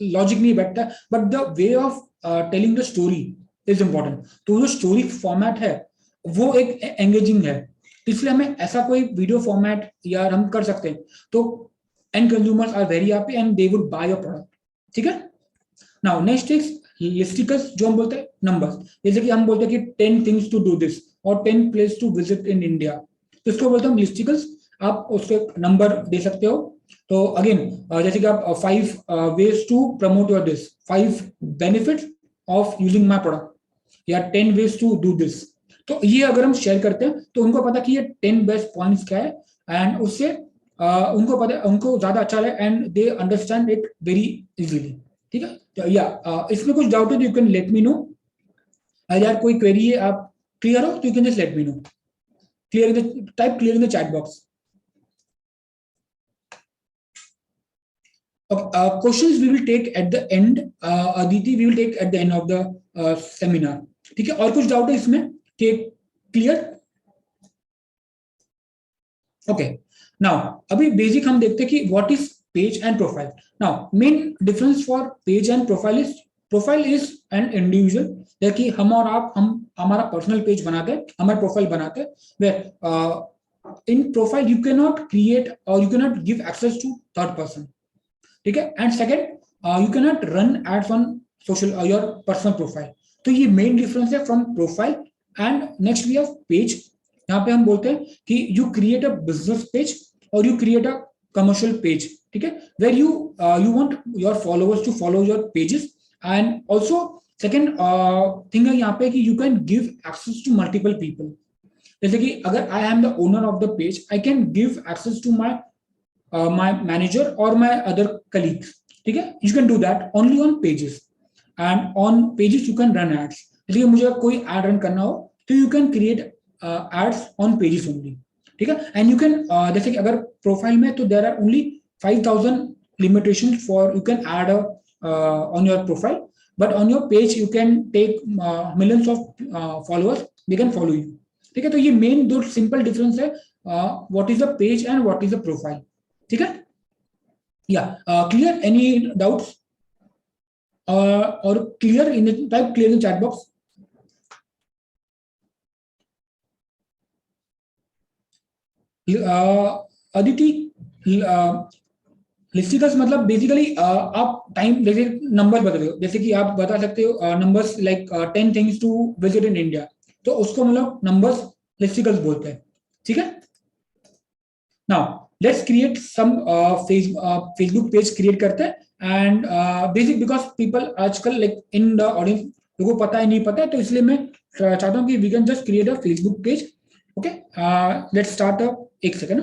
लॉजिक नहीं बैठता, but the way of telling the story is important. तो जो स्टोरी फॉर्मेट है वो एक एंगेजिंग है, इसलिए हमें ऐसा कोई वीडियो फॉर्मेट या हम कर सकते हैं, तो and consumers are very happy and they would buy your product. ठीक है, नाउ नेक्स्ट इज लिस्टिकल्स, जो हम बोलते हैं नंबर्स, जैसे कि हम बोलते हैं कि 10 थिंग्स टू डू दिस और 10 place to visit in India, तो इसको बोलते हैं हम लिस्टिकल्स। आप उसके नंबर दे सकते हो, तो अगेन जैसे कि आप 5 ways to promote your this, 5 benefits of using my product, या 10 वेज टू डू दिस, तो ये अगर हम शेयर करते हैं तो उनको पता कि ये 10 बेस्ट पॉइंट्स क्या है, एंड उससे उनको पता, उनको ज्यादा अच्छा लगे and they understand it very easily. ठीक है, तो या इसमें कुछ डाउट है तो you can let me no, यार कोई क्वेरी है आप क्लियर हो तो you can just let me no, clear in the type, clear in the chat box. Questions we will take at the end, Aditi, we will take at the end of the seminar. ठीक है, और कुछ doubt है इसमें कि clear? Okay, now अभी basic हम देखते हैं कि what is page and profile. Now main difference for page and profile is an individual, देखिए हम और आप, हम हमारा पर्सनल पेज बनाते हैं, हमारा प्रोफाइल बनाते हैं, where in profile you can not create और you can not give access to third person. ठीक है, and second you can not run ads on social your personal profile, तो ये मेन डिफरेंस है from profile. And next we have page, यहाँ पे हम बोलते हैं कि you create a business page और you create a commercial page. ठीक है, where you want your followers to follow your pages, and also second thing है यहाँ पे कि you can give access to multiple people, जैसे कि अगर I am the owner of the page, I can give access to my my manager or my other colleagues. ठीक है, you can do that only on pages, and on pages you can run ads. इसलिए मुझे कोई ad run करना हो तो you can create ads on pages only. ठीक है, and you can जैसे कि अगर प्रोफाइल में तो there are only 5,000 limitations for you can add on your profile, but on your page you can take millions of followers, they can follow you. ठीक है, तो ये मेन दो सिंपल डिफरेंस है, what is the page and what is the profile. ठीक है, या clear, any doubts और clear in type, clear in chat box. Aditi, listicles मतलब बेसिकली आप टाइम जैसे नंबर बता रहे हो, जैसे कि आप बता सकते हो numbers like 10 things to visit in India, तो उसको मतलब नंबर्स लिस्टिकल्स बोलते हैं। ठीक है, now let's create some Facebook page create करते हैं, एंड बेसिक बिकॉज पीपल आजकल लाइक इन द ऑडियंस लोगों को पता है नहीं पता है, तो इसलिए मैं चाहता हूँ कि we can just create a Facebook page. Okay, let's start एक second.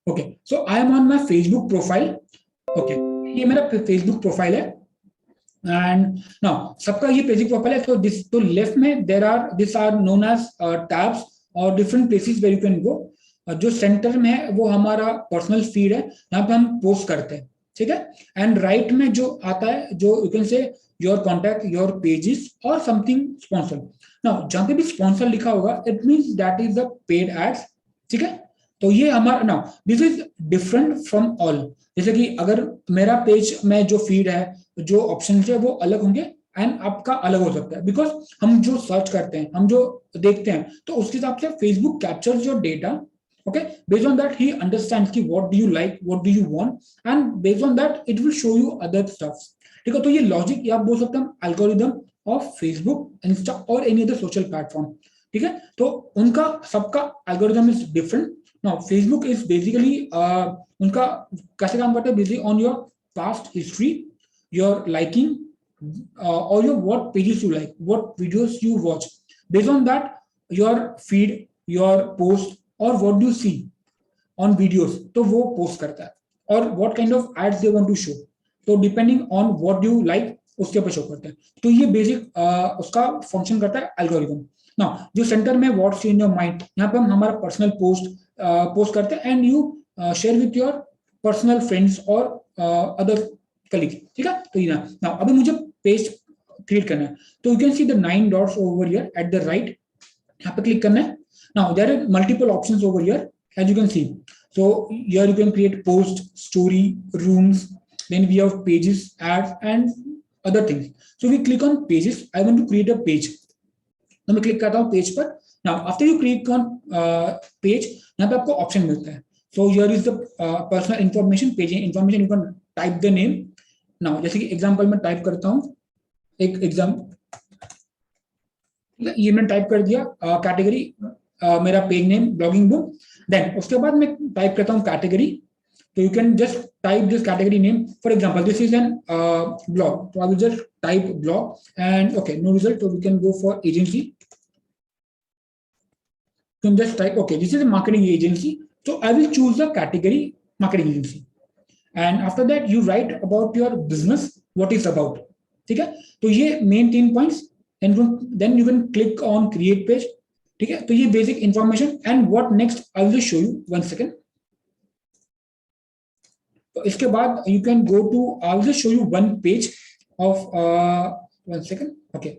Okay, so I am on my Facebook profile. Okay, ये मेरा फेसबुक प्रोफाइल है, एंड नाउ सबका ये फेसबुक प्रोफाइल है, तो लेफ्ट में there are this are known as tabs और different places where you can go. जो सेंटर में है वो हमारा पर्सनल फीड है, यहाँ पे हम पोस्ट करते हैं। ठीक है, एंड राइट में जो आता है, जो you can say your contact, your pages और समथिंग स्पॉन्सर। नाउ जहाँ पे भी स्पॉन्सर लिखा होगा it means that is the paid ads. ठीक है, तो ये हमारा, now this is different from all, जैसे कि अगर मेरा पेज में जो फीड है, जो ऑप्शन है वो अलग होंगे एंड आपका अलग हो सकता है, बिकॉज हम जो सर्च करते हैं, हम जो देखते हैं, तो उसके हिसाब से Facebook captures your data. Okay, based on that he understands कि what do you like, what do you want, and based on that it will show you other stuff. ठीक है, तो ये लॉजिक या आप बोल सकते हैं एल्गोरिदम ऑफ फेसबुक, इंस्टा और एनी अदर सोशल प्लेटफॉर्म। ठीक है, तो उनका सबका algorithm is different. Now Facebook is basically उनका कैसे काम करता है, basically on your past history, your liking और your what pages you like, what videos you watch, based on that your feed, your post और what do see on videos, तो वो post करता है, और what kind of ads they want to show, तो depending on what do like उसके ऊपर show करते हैं। तो ये बेसिक उसका फंक्शन करता है एल्गोरिदम। नाउ जो सेंटर में व्हाट्स इन योर माइंड, यहाँ पे हम हमारा पर्सनल पोस्ट करते हैं, and you share with your personal friends और अदर कलीग, ठीक है। तो ये ना अभी मुझे पेज क्रिएट करना है, तो you can see the 9 dots over here at the right, यहाँ पे क्लिक करना है। Now there are multiple options over here as you can see, so here you can create post, story, rooms, then we have pages, ads and other things. So we click on pages. I want to create a page, तो मैं click करता हूँ page पर। Now after you click on page, यहाँ पे आपको option मिलता है। So here is the personal information, page information, you can type the name. Now जैसे कि एग्जांपल में टाइप करता हूँ एक एग्जाम, ये मैंने टाइप कर दिया कैटेगरी, मेरा page name blogging book. Then उसके बाद मैं टाइप करता हूँ कैटेगरी, तो you can just type this category name. For example this is an blog, तो I will just type blog and okay, no result, तो we can go for agency. You can just type okay, this is a marketing agency, so I will choose the category marketing agency, and after that you write about your business, what is about, ठीक है। तो ये main 3 points, then you can click on create page, ठीक है। तो ये basic information, and what next I will show you, 1 second. तो इसके बाद you can go to, I will show you 1 page of 1 second, okay.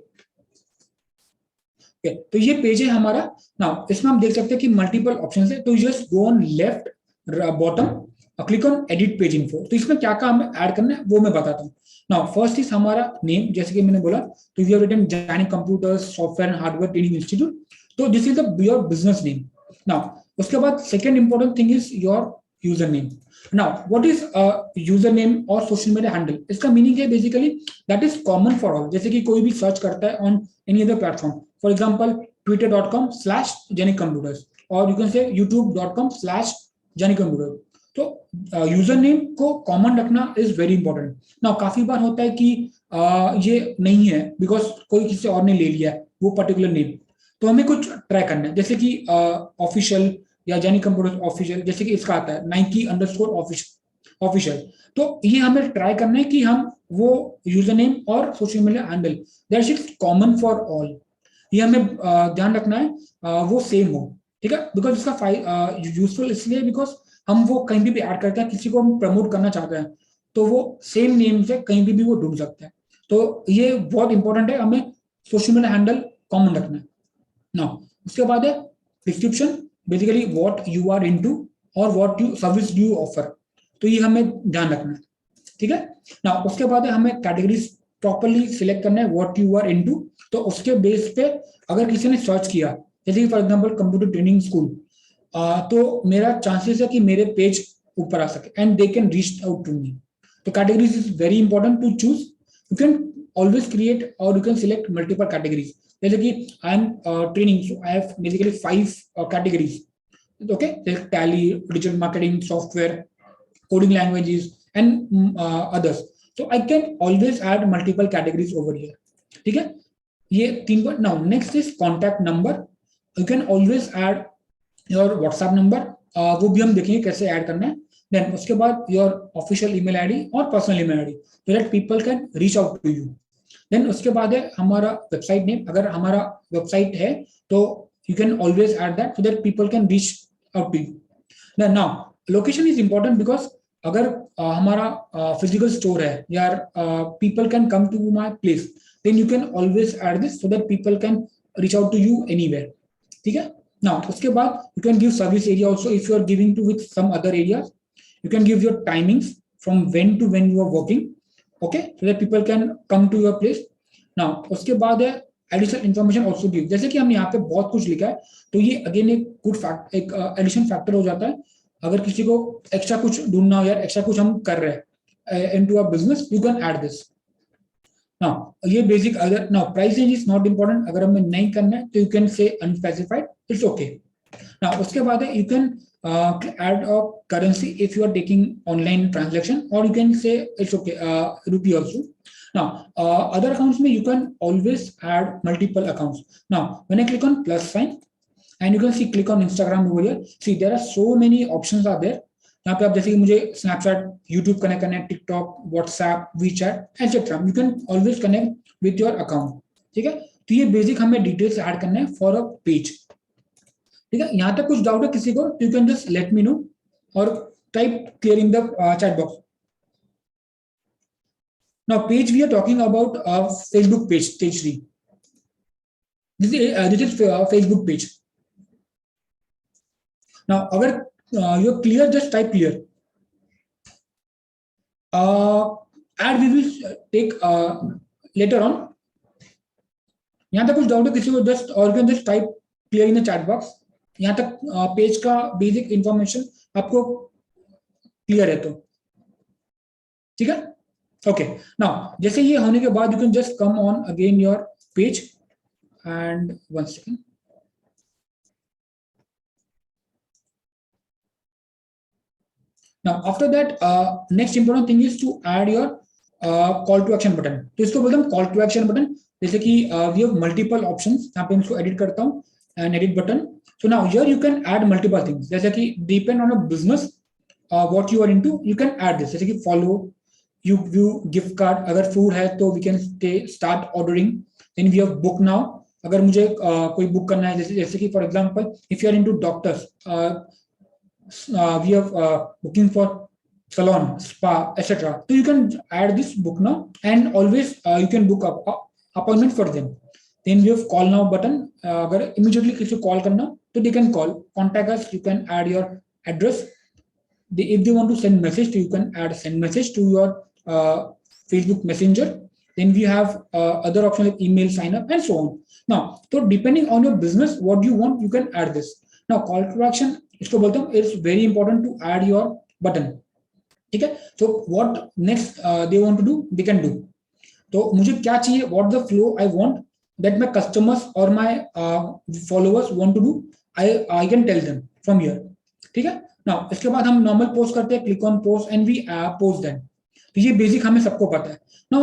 तो ये page है हमारा। नाउ इसमें हम देख सकते हैं कि मल्टीपल ऑप्शंस है, तो just go on left bottom, click on edit page info. तो इसमें क्या क्या हमें ऐड करना है वो मैं बताता हूँ। नाउ फर्स्ट इज हमारा नेम, जैसे कि मैंने बोला, तो we have written Jainik computers software and hardware training institute, तो this is the your business name. Now उसके बाद second important thing is your user name. Now what is user name और सोशल मीडिया हैंडल, इसका meaning है basically that is common for all. जैसे कि कोई भी सर्च करता है on any other platform, for example twitter.com/janikcomputers, और यू कैन से youtube.com/janikcomputers। तो यूजर नेम को कॉमन रखना इज वेरी इंपॉर्टेंट। नाउ काफी बार होता है कि ये नहीं है बिकॉज कोई किसी और ने ले लिया है वो पर्टिकुलर नेम, तो हमें कुछ ट्राई करना है, जैसे कि ऑफिशियल या जानिक कंप्यूटर्स ऑफिशियल, जैसे कि इसका आता है Nike_official, तो ये हमें ट्राई करना है कि हम वो यूजर नेम और social media handle that is common for all, ये हमें ध्यान रखना है वो सेम हो, ठीक है। बिकॉज इसका यूजफुल इसलिए बिकॉज हम वो कहीं भी ऐड करते हैं, किसी को हम प्रमोट करना चाहते हैं तो वो सेम नेम से कहीं भी वो ढूंढ सकते हैं। तो ये बहुत इंपॉर्टेंट है, हमें सोशल मीडिया हैंडल कॉमन रखना है। नाउ उसके बाद है description, basically what you are into और what you service do you offer, तो ये हमें ध्यान रखना है, ठीक है। नाउ उसके बाद है हमें कैटेगरीज प्रॉपर्ली सिलेक्ट करना है, व्हाट यू आर इनटू। तो उसके बेस पे अगर किसी ने सर्च किया, जैसे कि for example computer training school, तो मेरा चांसेस है कि मेरे पेज ऊपर आ सके and they can reach out to me. So categories is very important to choose. You can always create और you can select multiple categories, जैसे कि I am training, so I have basically 5 categories, okay, Tally, digital marketing, software, coding languages and others, so I can always add multiple categories over here, ठीक है। ये 3 point. Now next is contact number, you can always add your WhatsApp number, वो भी हम देखेंगे कैसे add करना है। देन उसके बाद योर ऑफिशियल ईमेल आईडी और personal email ID, so that people can reach out to you. Then उसके बाद है हमारा वेबसाइट नेम, अगर हमारा वेबसाइट है तो you can always add that so that people can reach out to you. Then now location is important because अगर हमारा फिजिकल स्टोर है या people can come to my place, then you can always add this so that people can reach out to you anywhere, ठीक है। Now उसके बाद you can give service area also, if you are giving to with some other areas, you can give your timings from when to when you are working, okay, so that people can come to your place. Now उसके बाद है additional information also give, जैसे कि हमने यहाँ पे बहुत कुछ लिखा है, तो ये अगेन एक गुड फैक्ट, एक एडिशन फैक्टर हो जाता है। अगर किसी को एक्स्ट्रा कुछ ढूंढना हो या एक्स्ट्रा कुछ हम कर रहे हैं into a business, you can add this. Now ये बेसिक, अगर now price range is not important, अगर हमें नहीं करना है तो you can say unspecified, it's okay. Now उसके बाद है you can add a currency if you are taking online transaction, और you can say it's okay rupee also. Now other accounts में you can always add multiple accounts. Now when I click on plus sign and you can see click on Instagram over here, see there are so many options are there। यहाँ पे आप जैसे कि मुझे Snapchat, YouTube connect करना है, TikTok, WhatsApp, WeChat etc, you can always connect with your account, ठीक है। तो ये बेसिक हमें डिटेल्स ऐड करना है फॉर अ पेज, ठीक है। यहाँ तक कुछ डाउट है किसी को, you can just let me no, or type clear in the chat box. Now page we are talking about Facebook page, stage 3. This is Facebook page. Now अगर you're clear, just type clear. Ad we will take later on. यहाँ तक कुछ doubt है किसी को just और can just type clear in the chat box. यहाँ तक पेज का बेसिक इंफॉर्मेशन आपको क्लियर है तो ठीक है. ओके नाउ जैसे ये होने के बाद you can just come on again your page and one second. Now after that next important thing is to add your call to action button. तो इसको बोलते हैं call to action button. जैसे कि we have multiple options. यहाँ पे इसको edit करता हूँ and edit button. So now here you can add multiple things. जैसे कि depend on a business what you are into, you can add this. जैसे कि follow, you view gift card. अगर food है तो we can start ordering. Then we have book now. अगर मुझे कोई book करना है जैसे कि for example if you are into doctors, we have booking for salon, spa, etc. So you can add this book now and always you can book up appointment for them. Then we have call now button. अगर immediately किसी को call करना तो they can call, contact us. You can add your address. If they want to send message, you can add send message to your Facebook Messenger. Then we have other options like email sign up and so on. Now, so depending on your business, what you want, you can add this. Now, call to action. इसको बोलते हैं it's very important to add your button. ठीक है. So what next they want to do, they can do. तो मुझे क्या चाहिए, what the flow I want that my customers or my followers want to do, I can tell them from here. ठीक है. Now इसके बाद हम normal post करते हैं, click on post and we post them. तो ये बेसिक हमें सबको पता है. Now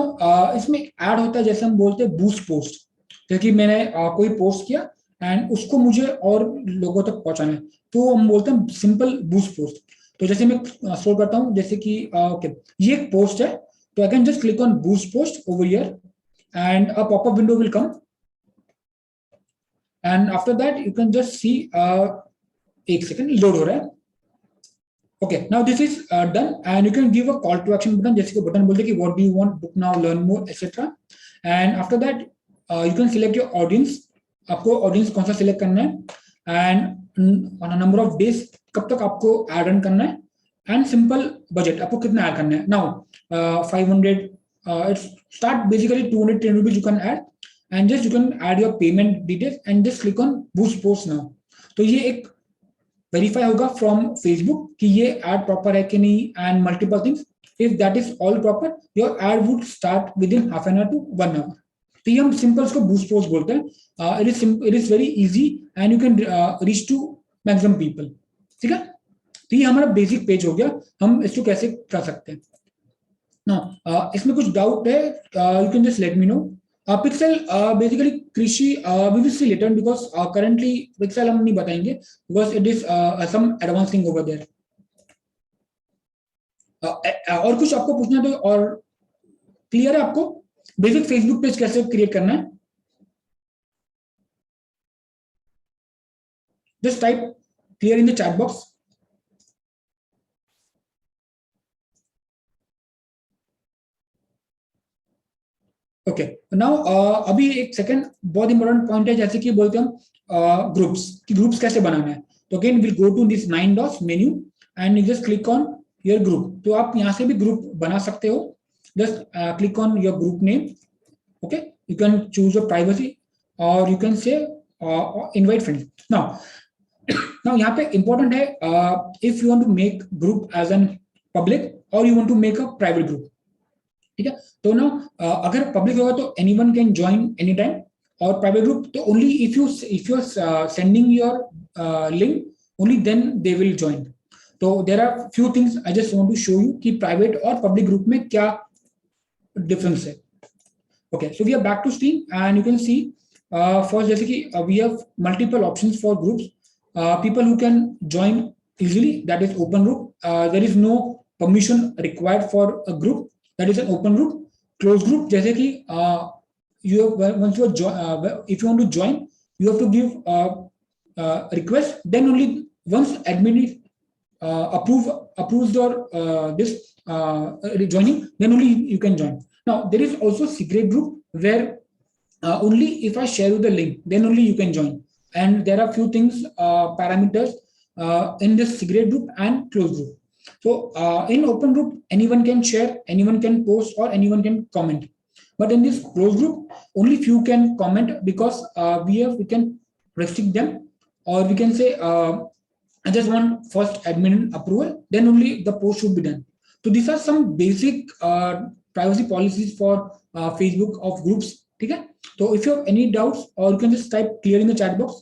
इसमें ऐड होता है जैसे हम बोलते हैं बूस्ट पोस्ट. जैसे कि मैंने कोई पोस्ट किया एंड उसको मुझे और लोगों तक पहुंचाना है तो हम बोलते हैं सिंपल बूस्ट पोस्ट. तो जैसे मैं स्क्रॉल करता हूं जैसे कि ओके ये एक पोस्ट है तो I can just click on boost post over here and a popup window will come and after that you can just see एक सेकंड लोड हो रहा है. Okay now this is done and you can give a call to action button. जैसे कि button बोलते हैं कि what do you want, book now, learn more etcetera. And after that you can select your audience. आपको audience कौन सा select करना है and on a number of days कब तक आपको ऐड रन करना है एंड सिंपल बजट आपको कितना ऐड करना है. Now 500 it's start basically 210 rupees you can add and just you can add your payment details and just click on boost post now. तो ये एक वेरीफाई होगा फ्रॉम फेसबुक कि ये ऐड प्रॉपर है कि नहीं and multiple things. If that is all proper your ad would start with in half an hour to 1 hour. तो ये हम सिंपल इसको बूस्ट पोस्ट बोलते हैं. It is very easy and you can reach to maximum people. ठीक है. तो ये हमारा बेसिक पेज हो गया. हम इसको कैसे कर सकते हैं ना. इसमें कुछ डाउट है you can just let me know. Pixel basically कृषि we will see later because currently pixel हम नहीं बताएंगे because it is some advance thing over there. और कुछ आपको पूछना तो और क्लियर है आपको बेसिक फेसबुक पेज कैसे क्रिएट करना है. Just type clear in the chat box. Okay now अभी एक सेकंड बहुत इंपॉर्टेंट पॉइंट है जैसे कि बोलते हैं हम ग्रुप्स कि ग्रुप्स कैसे बनाना है. तो again will go to this 9 dots menu and you just click on your group. तो आप यहां से भी ग्रुप बना सकते हो. just click on your group name. Okay, you can choose your privacy or you can say invite friends. Now यहाँ पे important है if you want to make group as an public or you want to make a private group. ठीक है. तो ना अगर public होगा तो anyone can join anytime और private group तो only if you are sending your link only then they will join. तो there are few things I just want to show you कि private और public group में क्या difference है. Okay, so we are back to screen and you can see first जैसे कि we have multiple options for groups. People who can join easily, that is open group. There is no permission required for a group, that is an open group. Closed group जैसे कि you have, once you are if you want to join you have to give request, then only once admin approves your this joining, then only you can join. Now there is also secret group where only if I share you the link, then only you can join. And there are few things, parameters in this secret group and closed group. So in open group, anyone can share, anyone can post, or anyone can comment. But in this closed group, only few can comment, because we can restrict them, or we can say I just want first admin approval, then only the post should be done. So these are some basic privacy policies for Facebook of groups. Okay? So if you have any doubts, or you can just type clear in the chat box.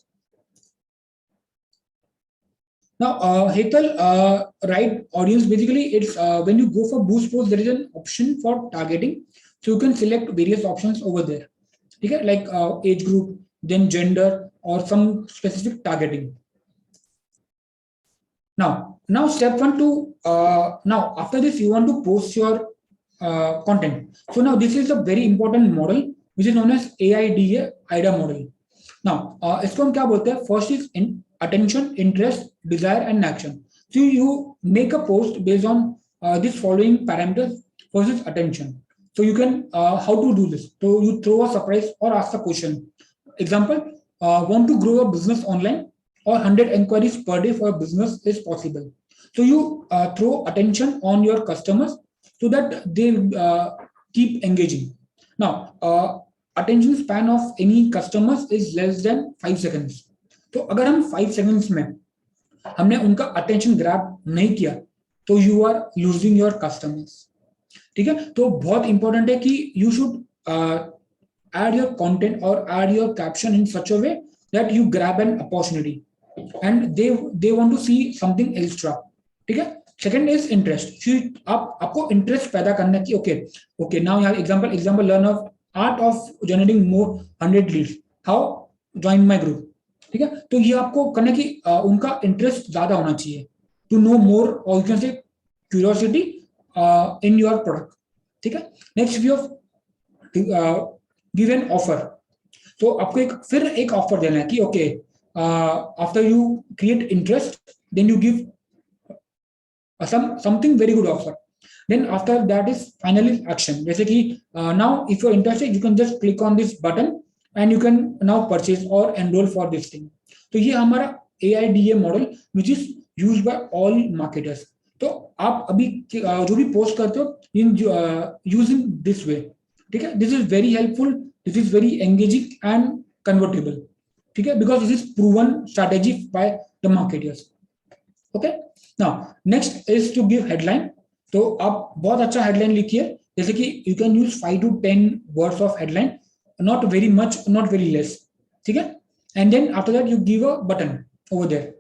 Now, Hetal, right audience, basically it's when you go for boost post, there is an option for targeting. So you can select various options over there. Okay? Like age group, then gender, or some specific targeting. Now step one to now after this you want to post your content. So now this is a very important model which is known as AIDA model. Now इसको हम क्या बोलते हैं? First is in attention, interest, desire, and action. So you make a post based on these following parameters. First is attention. So you can how to do this? So you throw a surprise or ask a question. Example: want to grow a business online, or 100 inquiries per day for a business is possible. So you throw attention on your customers so that they keep engaging. Now, attention span of any customers is less than 5 seconds. तो अगर हम 5 seconds में हमने उनका attention grab नहीं किया, तो you are losing your customers. ठीक है? तो बहुत important है कि you should add your content or add your caption in such a way that you grab an opportunity and they want to see something extra. ठीक है? Second is interest. आपको interest पैदा करना है कि okay now you have example learn of art of generating more 100 leads. How? Join my group. ठीक है? तो ये आपको करना है कि उनका interest ज्यादा होना चाहिए to know more, or you can say curiosity in your product. ठीक है? Next we have give an offer. तो आपको फिर एक ऑफर देना है कि okay, after you create interest, then you give something very good offer. Then after that is finally action. जैसे कि now if you're interested, you can just click on this button and you can now purchase or enroll for this thing. तो ये हमारा AIDA model which is used by all marketers. तो आप अभी जो भी पोस्ट करते हो using this way. ठीक है? This is very helpful. This is very engaging and convertible. ठीक है? Because this is proven strategy by the marketers. Okay? Now next is to give headline. तो आप बहुत अच्छा headline लिखिए. जैसे कि you can use 5 to 10 words of headline, not very much, not very less. ठीक है? And then after that you give a button over there.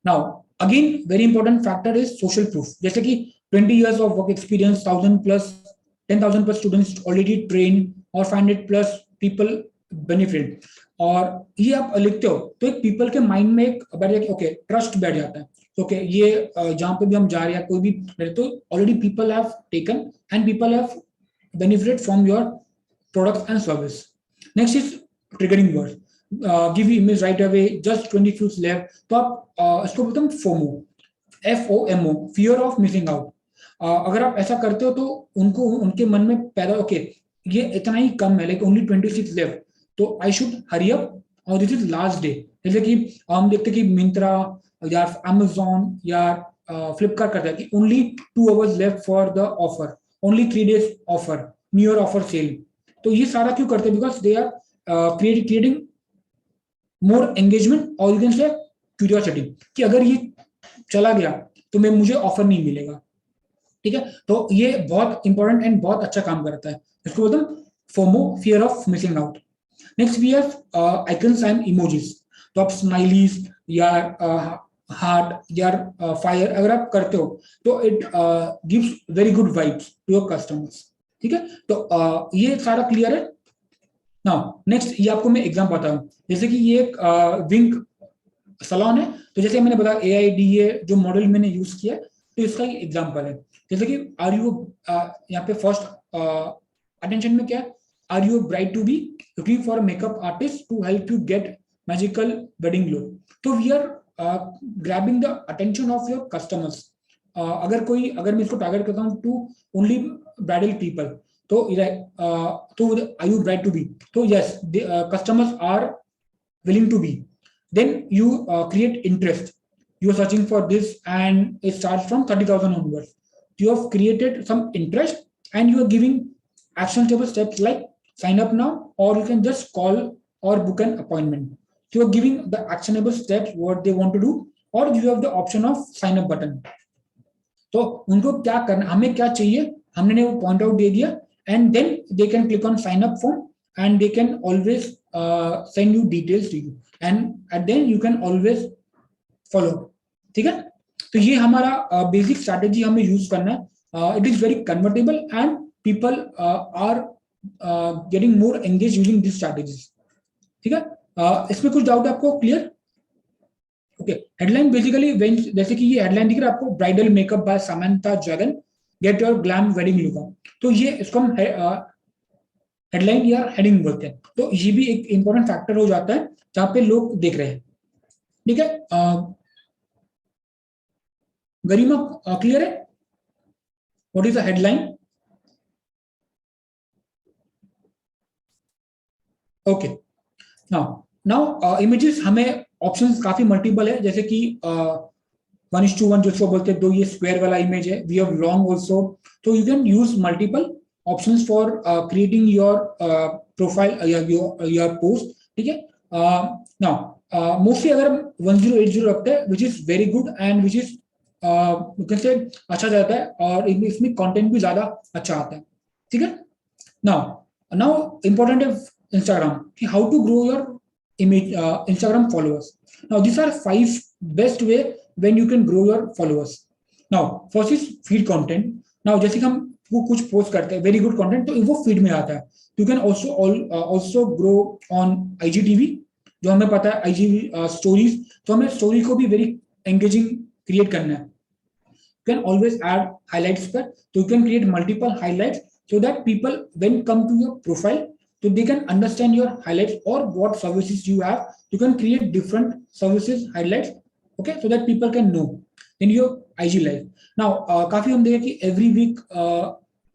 Now again very important factor is social proof. जैसे कि 20 years of work experience, 10,000 plus students already trained, और 500 plus people benefit. और ये आप लिखते हो तो एक पीपल के माइंड में एक बैठ जाए कि ओके ट्रस्ट बैठ जाता है. ओके ये जहां पे भी हम जा रहे हैं कोई भी तो already people have taken and people have benefited from your products and service. Next is triggering word. Give image right away, just 20 fuse left. तो आप इसको बोलते हैं FOMO, FOMO, fear of missing out. अगर आप ऐसा करते हो तो उनको उनके मन में पैदा ओके ये इतना ही कम है, लाइक ओनली 26 लेफ्ट, तो आई शुड हरी अप और दिस इज लास्ट डे. जैसे कि हम देखते हैं कि मिंत्रा या अमेजॉन या फ्लिपकार्ट करता है कि only 2 hours left for the offer, only 3 days offer, new year offer sale. तो ये सारा क्यों करते हैं? Because they are creating more engagement और यू कैन से क्यूरियोसिटी कि अगर ये चला गया तो मैं मुझे ऑफर नहीं मिलेगा. ठीक है? तो ये बहुत इंपॉर्टेंट एंड बहुत अच्छा काम करता है. इसको बोलते हैं FOMO, fear of missing out. Next we have icons and emojis. तो आप स्माइलीज या हार्ट या फायर अगर आप करते हो तो it gives very good vibes to your customers. ठीक है? तो ये सारा क्लियर है. नाउ नेक्स्ट ये आपको मैं एग्जांपल बताऊं. जैसे कि ये एक विंग सलॉन है. तो जैसे मैंने बताया AIDA जो मॉडल मैंने यूज किया तो इसका एक एग्जांपल है. जैसे कि आर यू यहाँ पे फर्स्ट अटेंशन में क्या है? Are you bride to be looking for makeup artist to help you get magical wedding glow. तो we are grabbing the attention of your customers. अगर मैं इसको टारगेट करता हूँ टू ओनली ब्राइडल पीपल, तो are you bride to be, तो yes customers are willing to be, then you create interest. You are searching for this and it starts from 30,000 onwards. You have created some interest and you are giving actionable steps like sign up now, or you can just call or book an appointment. So you are giving the actionable steps what they want to do, or you have the option of sign up button. तो उनको क्या करना, हमें क्या चाहिए, हमने वो point out दे दिया, and then they can click on sign up form and they can always send you details to you, and then you can always follow. ठीक है, तो ये हमारा बेसिक स्ट्रैटेजी हमें यूज करना है. It is very convertible and people are getting more engage using this strategies. ठीक है, इसमें कुछ डाउट है आपको? क्लियर? ओके, हेडलाइन बेसिकली जैसे कि ये हेडलाइन दिख रहा है आपको, bridal makeup bye Samantha Jagan, get your glam wedding look. तो ये इसको हम हेडलाइन या हेडिंग बोलते हैं. तो ये भी एक इंपॉर्टेंट फैक्टर हो जाता है जहां पे लोग देख रहे हैं. ठीक है, गरिमा क्लियर है? What is the headline? Okay, now images हमें ऑप्शंस काफी मल्टीपल है, जैसे कि 1:1 जिसको बोलते हैं, दो ये स्क्वायर वाला इमेज है. वी हैव लॉन्ग आल्सो, तो you can use multiple options for creating your profile, your post. ठीक है, now mostly अगर हम 1080 रखते हैं, which is very good and which is you can say अच्छा जाता है, और इसमें कंटेंट भी ज्यादा अच्छा आता है. ठीक है, now important है Instagram, कि how to grow your image Instagram followers. Now these are 5 best way when you can grow your followers. Now first is feed content. Now जैसे कि हम वो कुछ पोस्ट करते हैं वेरी गुड कंटेंट, तो वो फीड में आता है. You can also grow on IGTV, जो हमें पता है IGTV स्टोरीज, तो हमें स्टोरी को भी वेरी एंगेजिंग क्रिएट करना है. You can always add highlights पर, तो you can create multiple highlights so that people when come to your profile, तो they can understand your highlights और what services you have. You can create different services highlights, okay, so that people can know in your IG live. Now काफी हम देखें कि every week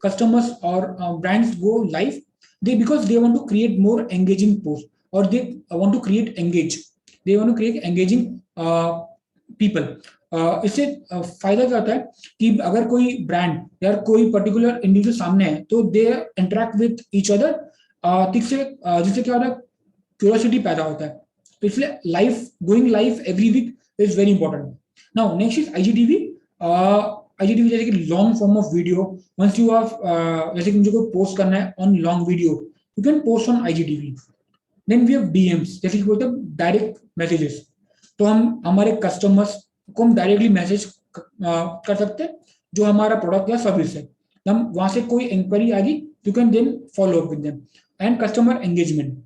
customers or brands go live, because they want to create more engaging posts, or they want to create engaging people. इससे फायदा क्या होता है कि अगर कोई ब्रांड या कोई पर्टिकुलर इंडिविजुअल सामने है, तो they interact with each other, जिससे क्या होता है, क्यूरियोसिटी पैदा होता है. तो इसलिए going live every week is very important. Now next is IGTV. IGTV जैसे कि long form of video. Once you have जैसे कि मुझे कोई पोस्ट करना है on long video, you can post on IGTV. Then we have DMs, जैसे कि बोलते हैं डायरेक्ट मैसेजेस. तो हम हमारे कस्टमर्स को हम डायरेक्टली मैसेज कर सकते हैं जो हमारा प्रोडक्ट या सर्विस है. हम वहां से कोई इंक्वायरी आ गई, you can then follow up with them. And customer engagement,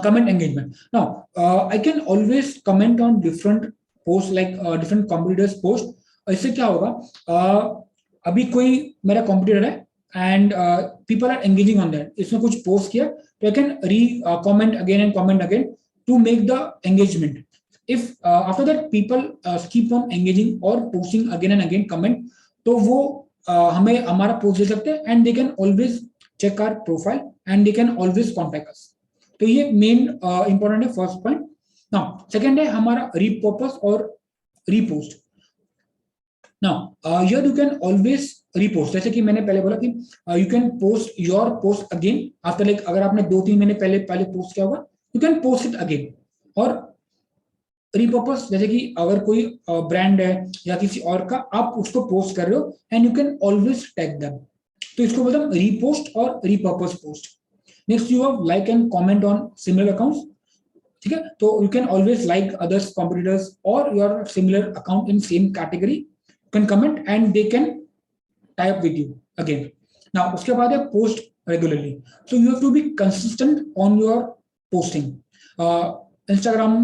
comment engagement. Now I can always comment on different posts, like different competitors post. इससे क्या होगा, अभी कोई मेरा कॉम्पिटिटर है and people are engaging on that, इसमें कुछ post किया, तो I can comment again and comment again to make the engagement. If after that people keep on engaging और posting again and again comment, तो वो हमें हमारा पोस्ट दे सकते हैं, and they can always check our profile and they can always contact us. तो ये मेन इंपॉर्टेंट है, फर्स्ट पॉइंट. नाउ सेकंड है हमारा रीपर्पस और repost. Now here you can always repost, जैसे कि मैंने पहले बोला कि you can post your post again after, like अगर आपने 2-3 महीने पहले पोस्ट किया होगा, you can post it again. और रीपर्पस जैसे कि अगर कोई ब्रांड है या किसी और का, आप उसको पोस्ट कर रहे हो and you can always tag them, तो इसको बोलते हैं रीपोस्ट और repurpose post. Next you have like and comment on similar accounts. ठीक है, तो you can always like others competitors और your similar account in same category, can comment and they can tie up with you again. Now उसके बाद है post regularly, so you have to be consistent on your posting. Instagram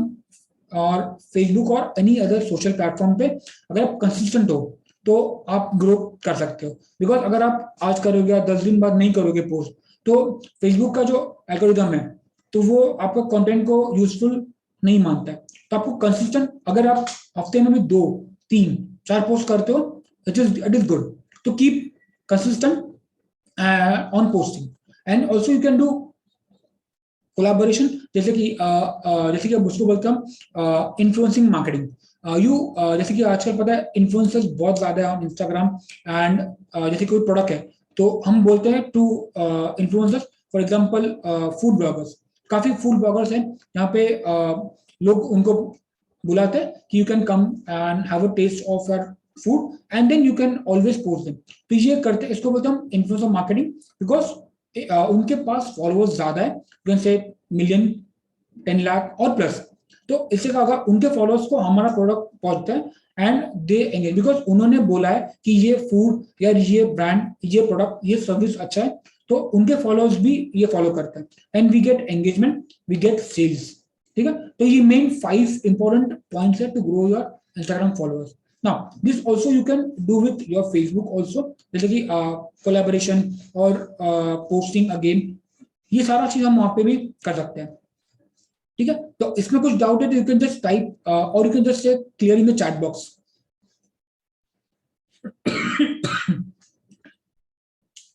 और Facebook और any other social platform पे अगर आप consistent हो तो आप ग्रो कर सकते हो. बिकॉज अगर आप आज करोगे या 10 दिन बाद नहीं करोगे पोस्ट, तो Facebook का जो एल्गोरिथम है, तो वो आपका कंटेंट को यूजफुल नहीं मानता है. तो आपको कंसिस्टेंट, अगर आप हफ्ते में भी 2, 3, 4 पोस्ट करते हो, इट इज गुड. तो keep consistent on posting. And also you can do collaboration, जैसे कि आप उसको बोलते हैं इन्फ्लुएंसिंग मार्केटिंग. जैसे कि आजकल पता है इन्फ्लुएंसर्स बहुत ज्यादा है ऑन इंस्टाग्राम. एंड जैसे कोई प्रोडक्ट है तो हम बोलते हैं to influencers. For example food bloggers, काफी फूड ब्लॉगर्स हैं यहाँ पे, लोग उनको बुलाते हैं कि you can come and have a taste of your food and then you can always post them. तो ये करते, इसको बोलते हैं हम इन्फ्लुएंसर मार्केटिंग, बिकॉज उनके पास फॉलोअर्स ज्यादा है, यू कैन से मिलियन, 10 लाख और प्लस. तो इससे क्या होगा, उनके फॉलोअर्स को हमारा प्रोडक्ट पहुंचता है एंड दे एंगेज, बिकॉज उन्होंने बोला है कि ये फूड या ये ब्रांड, ये प्रोडक्ट, ये सर्विस अच्छा है, तो उनके फॉलोअर्स भी ये फॉलो करते हैं and we get engagement, we get sales. ठीक है, तो ये मेन 5 इंपॉर्टेंट पॉइंट्स है to grow your Instagram followers. Now this also you can do with your Facebook also, जैसे कि कोलैबोरेशन और पोस्टिंग अगेन, ये सारा चीज हम वहां पे भी कर सकते हैं. ठीक है, तो इसमें कुछ डाउट है तो यू कैन जस्ट टाइप और you can just say clear in the chat box.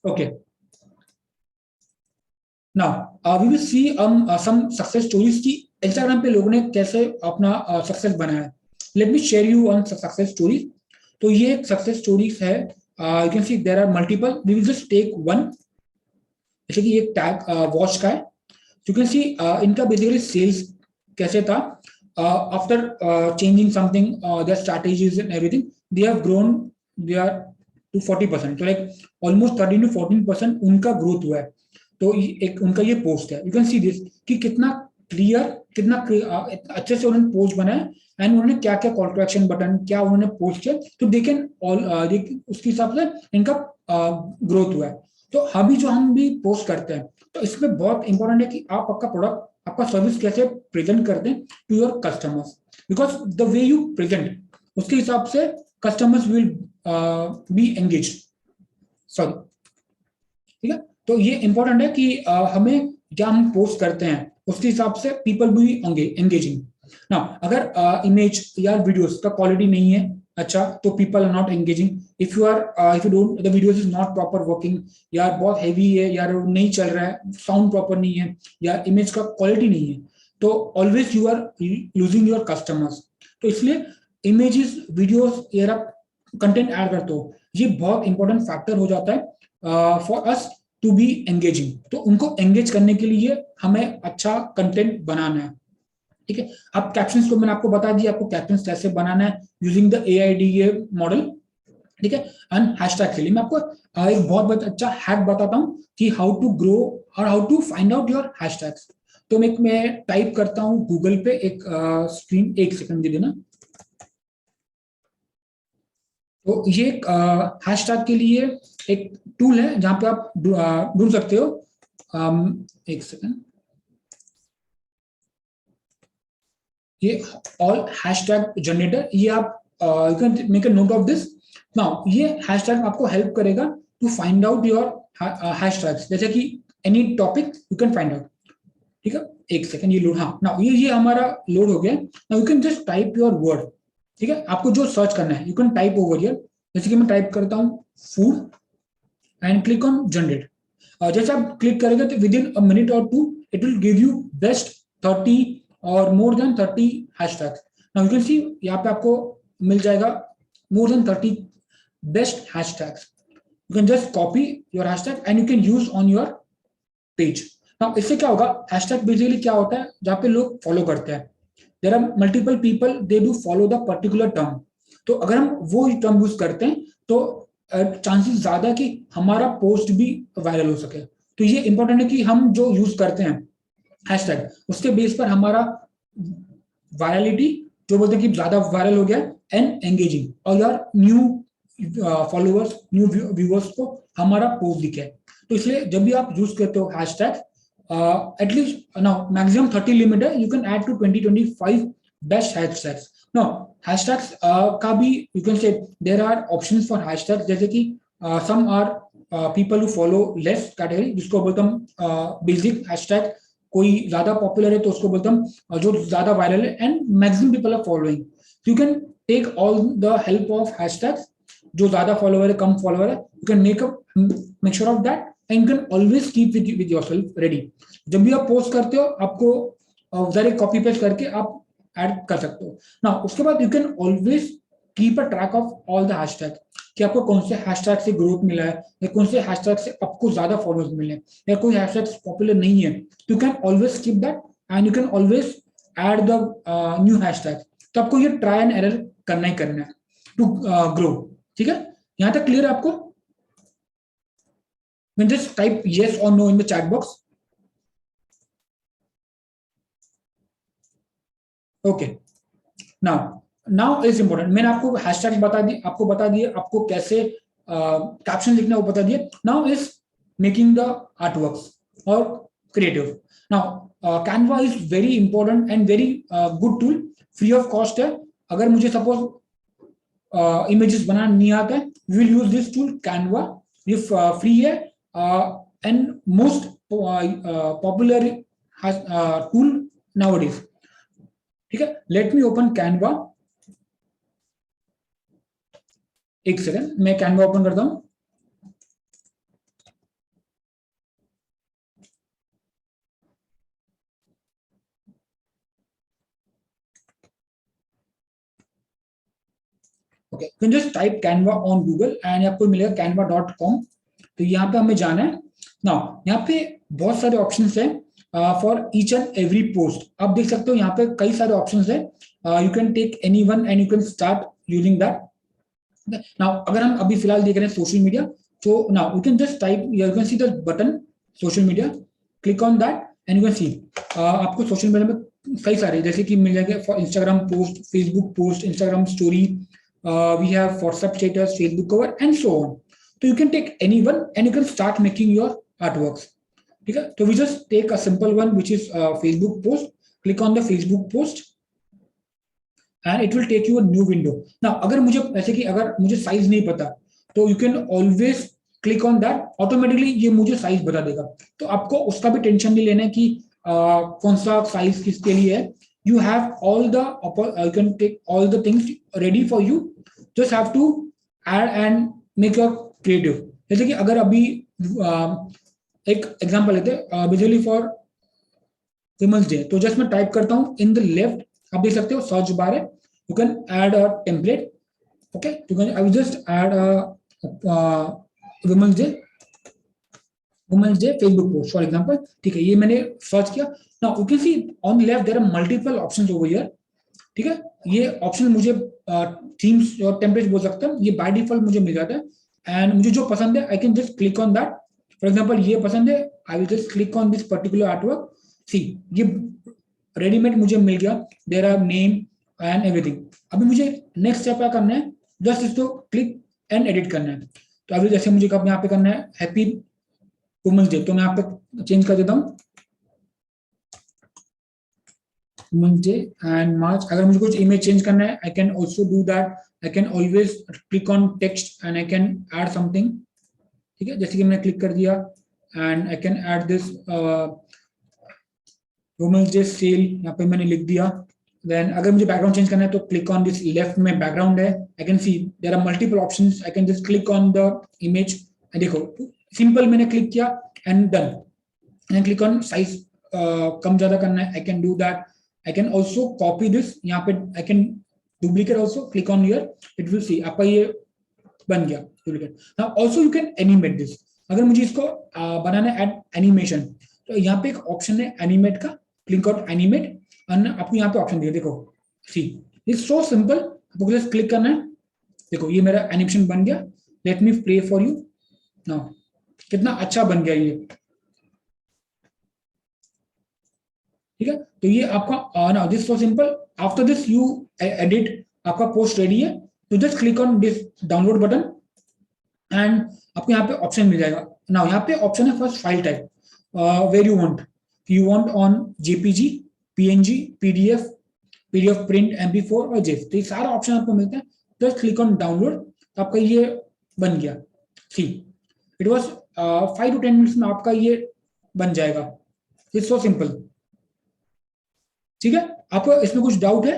Okay, now we will see some success stories की इंस्टाग्राम पे लोगों ने कैसे अपना सक्सेस बनाया है. Let me share you one success story. तो ये एक सक्सेस स्टोरीज है, you can see there are multiple, we will just take one. जैसे कि एक टैग वॉच का है, यू कैन सी इनका बेसिकली सेल्स कैसे था. After changing something their strategies and everything, they have grown their to 40%. तो लाइक ऑलमोस्ट 13 to 14% उनका ग्रोथ हुआ है. तो एक उनका ये पोस्ट है, यू कैन सी दिस कि कितना क्लियर, कितना अच्छे से उन्होंने पोस्ट बनाया एंड उन्होंने क्या क्या कॉल टू एक्शन बटन क्या उन्होंने पोस्ट किया, तो दे कैन ऑल उसके हिसाब से इनका ग्रोथ हुआ है. तो अभी जो हम भी पोस्ट करते हैं, तो इसमें बहुत इंपॉर्टेंट है कि आप आपका प्रोडक्ट, आपका सर्विस कैसे प्रेजेंट करते हैं to your customers, because the way you present, उसके हिसाब से customers will be engage. Sorry, ठीक है, तो ये इंपॉर्टेंट है कि हमें क्या हम पोस्ट करते हैं उसके हिसाब से पीपल बी एंगेजिंग. ना अगर इमेज या वीडियोस का क्वालिटी नहीं है अच्छा, तो people are not engaging. If you don't, the videos is not proper working, या बहुत हैवी है, या नहीं चल रहा है, साउंड प्रॉपर नहीं है, या इमेज का क्वालिटी नहीं है, तो always you are losing your customers. तो इसलिए इमेजेस, वीडियोस, या आप कंटेंट ऐड करते हो, ये बहुत इंपॉर्टेंट फैक्टर हो जाता है for us to be engaging. तो उनको एंगेज करने के लिए हमें अच्छा कंटेंट बनाना है. ठीक है, अब कैप्शंस को मैंने आपको बता दिया, आपको कैप्शंस कैसे बनाना है यूजिंग द AIDA मॉडल. ठीक है, एंड हैशटैग के लिए मैं आपको एक बहुत अच्छा हैक बताता हूं कि हाउ टू ग्रो और how to find out your hashtags. तो मैं टाइप करता हूं गूगल पे, एक स्क्रीन, एक सेकंड दे देना. तो ये हैशटैग के लिए एक टूल है जहां पे आप ढूंढ सकते हो. एक सेकंड, ये ऑल हैशटैग जनरेटर, ये आप you can make a note of this. Now ये हैशटैग आपको हेल्प करेगा to find out your hashtags, जैसे कि any topic you can find out. ठीक है, एक सेकंड, ये लोड, हाँ नाउ ये हमारा लोड हो गया. Now you can just type your word. ठीक है, आपको जो सर्च करना है you can type over here. जैसे कि मैं टाइप करता हूं food and click on generate. जैसे आप क्लिक करेंगे तो विद इन अ मिनट और 2 it will give you best 30 और more than 30 hashtags. Now you can सी यहाँ पे आपको मिल जाएगा more than 30 best hashtags. You can just copy your hashtag and you can use on your page. Now इससे क्या होगा, hashtag basically क्या होता है, जहाँ पे लोग फॉलो करते हैं. There are multiple people, they do follow the particular term. तो अगर हम वो टर्म यूज करते हैं तो चांसेस ज्यादा कि हमारा पोस्ट भी वायरल हो सके. तो ये इंपॉर्टेंट है कि हम जो यूज करते हैं हैशटैग, उसके बेस पर हमारा वायरलिटी, जो बोलते हैं कि ज्यादा वायरल हो गया, एंड एंगेजिंग, और यार न्यू फॉलोअर्स, न्यू व्यूअर्स को हमारा पोस्ट दिखे. तो इसलिए जब भी आप यूज करते हो hashtag, at least now maximum 30 limit है, you can add to 20-25 best hashtags. No hashtags का भी you can say there are options for hashtag, जैसे कि some are people who follow less category, जिसको बोलते हम बेसिक हैशटैग, कोई ज्यादा पॉपुलर है तो उसको बोलते हम जो ज्यादा वायरल है and maximum people are following, you can take all the help of hashtags, जो ज्यादा फॉलोवर है कम फॉलोवर है, you can make sure of that and you can always keep with yourself ready. जब भी आप पोस्ट करते हो आपको डायरेक्ट कॉपी पेस्ट करके आप ऐड कर सकते हो ना। उसके बाद you can always keep a track of all the hashtag, कि आपको कौन से हैशटैग से ग्रोथ मिला है या कौन से हैशटैग से आपको ज्यादा फॉलोअर्स मिले या कोई हैशटैग पॉपुलर नहीं है, you can always keep that and you can always add the new hashtag. तो आपको ये ट्राई एंड एरर करना ही करना है टू ग्रो। ठीक है, यहां तक क्लियर है आपको? Just type yes or no in the chat box. Okay, now is important. मैंने आपको हैशटैग बता दी, आपको बता दिए आपको कैसे कैप्शन लिखना है वो बता दिए। Now is making the artworks और creative. Now Canva is very important and very good tool, free of cost है। अगर मुझे सपोज इमेजेस बनाना नहीं आता है, we will use this tool Canva, ये फ्री है and most popular tool nowadays. ठीक है, लेट मी ओपन कैनवा, एक सेकंड मैं कैनवा ओपन करता हूं। Okay, you can just type Canva on Google and आपको मिलेगा canva.com। तो यहाँ पे हमें जाना है। नाउ यहाँ पे बहुत सारे ऑप्शंस हैं for each and every post. आप देख सकते हो यहाँ पे कई सारे ऑप्शंस हैं, you can take any one and you can start using that. Now अगर हम अभी फिलहाल देख रहे हैं सोशल मीडिया, तो now you can just type, you can see the button social media, click on that and you can see आपको social media में कई सारे जैसे कि मिल जाएंगे for Instagram post, Facebook post, Instagram story, we have WhatsApp status, Facebook cover and so on. So you can take any one and you can start making your artworks. ठीक है, तो we just take a simple one which is Facebook post, click on the Facebook post and it will take you a new window. Now अगर मुझे ऐसे कि अगर मुझे size नहीं पता तो you can always click on that, automatically ये मुझे साइज बता देगा। तो आपको उसका भी टेंशन नहीं लेना है कि कौन सा साइज किसके लिए है। You have all the you can take all the things ready for you, just have to add and make your creative। जैसे कि अगर अभी एक एग्जांपल लेते हैं बेसिकली फॉर विमेंस डे, तो जस्ट मैं टाइप करता हूं इन द लेफ्ट, आप देख सकते हो सर्च बार है, you can add a template. Okay, you can I will just add a women's day Facebook post for example. ठीक है, ये मैंने सर्च किया। Now you can see on the left there are multiple options over here. ठीक है, ये option मुझे themes और टेम्पलेट्स बोल सकते हैं, ये बाय डिफॉल्ट मुझे मिल जाता है एंड मुझे जो पसंद है I can just click on that. For example ये पसंद है, I will just click on this particular artwork. See ये रेडीमेड मुझे मिल गया, there are name and everything. अभी मुझे नेक्स्ट स्टेप क्या करना है, जस्ट इसको क्लिक एंड एडिट करना है। तो अभी जैसे मुझे कब यहाँ पे करना है हैप्पी वुमेन्स डे, तो मैं यहाँ पे चेंज कर देता हूँ वुमेन्स डे एंड मार्च। अगर मुझे कुछ इमेज चेंज करना है I can also do that, I can always click on text and I can add something. ठीक है, जैसे कि मैंने क्लिक कर दिया and I can add this women's day sale, यहाँ पे मैंने लिख दिया। देन अगर मुझे बैकग्राउंड चेंज करना है तो क्लिक ऑन दिस, लेफ्ट में बैकग्राउंड है, I can see there are multiple options, I can just click on the image and देखो सिंपल मैंने क्लिक किया and done. And click on size, कम ज्यादा करना है I can do that. I can also copy this, यहाँ पे I can duplicate also, click on here, it will see आपका ये बन गया duplicate। Now also you can animate this, अगर मुझे इसको बनाना है add animation, तो यहाँ पे एक ऑप्शन है एनिमेट का, क्लिक ऑन एनिमेट और आपको यहाँ पे ऑप्शन दिया देखो, सी इट्स सो सिंपल, आपको जस्ट क्लिक करना है। देखो ये मेरा एनिमेशन बन गया, let me play for you now, कितना अच्छा बन गया ये। ठीक है, तो ये आपका now this so simple. After this you edit, आपका पोस्ट रेडी है, तो just click on this download button and आपको यहाँ पे ऑप्शन मिल जाएगा। नाउ यहाँ पे ऑप्शन है first file type, where you want on JPG, PNG, PDF, PDF print, MP4 और जेफ, तो ये सारा ऑप्शन आपको मिलता है। जस्ट क्लिक ऑन डाउनलोड, तो आपका ये बन गया। See it was 5 to 10 minutes में आपका ये बन जाएगा। It's so simple. ठीक है, आपको इसमें कुछ डाउट है?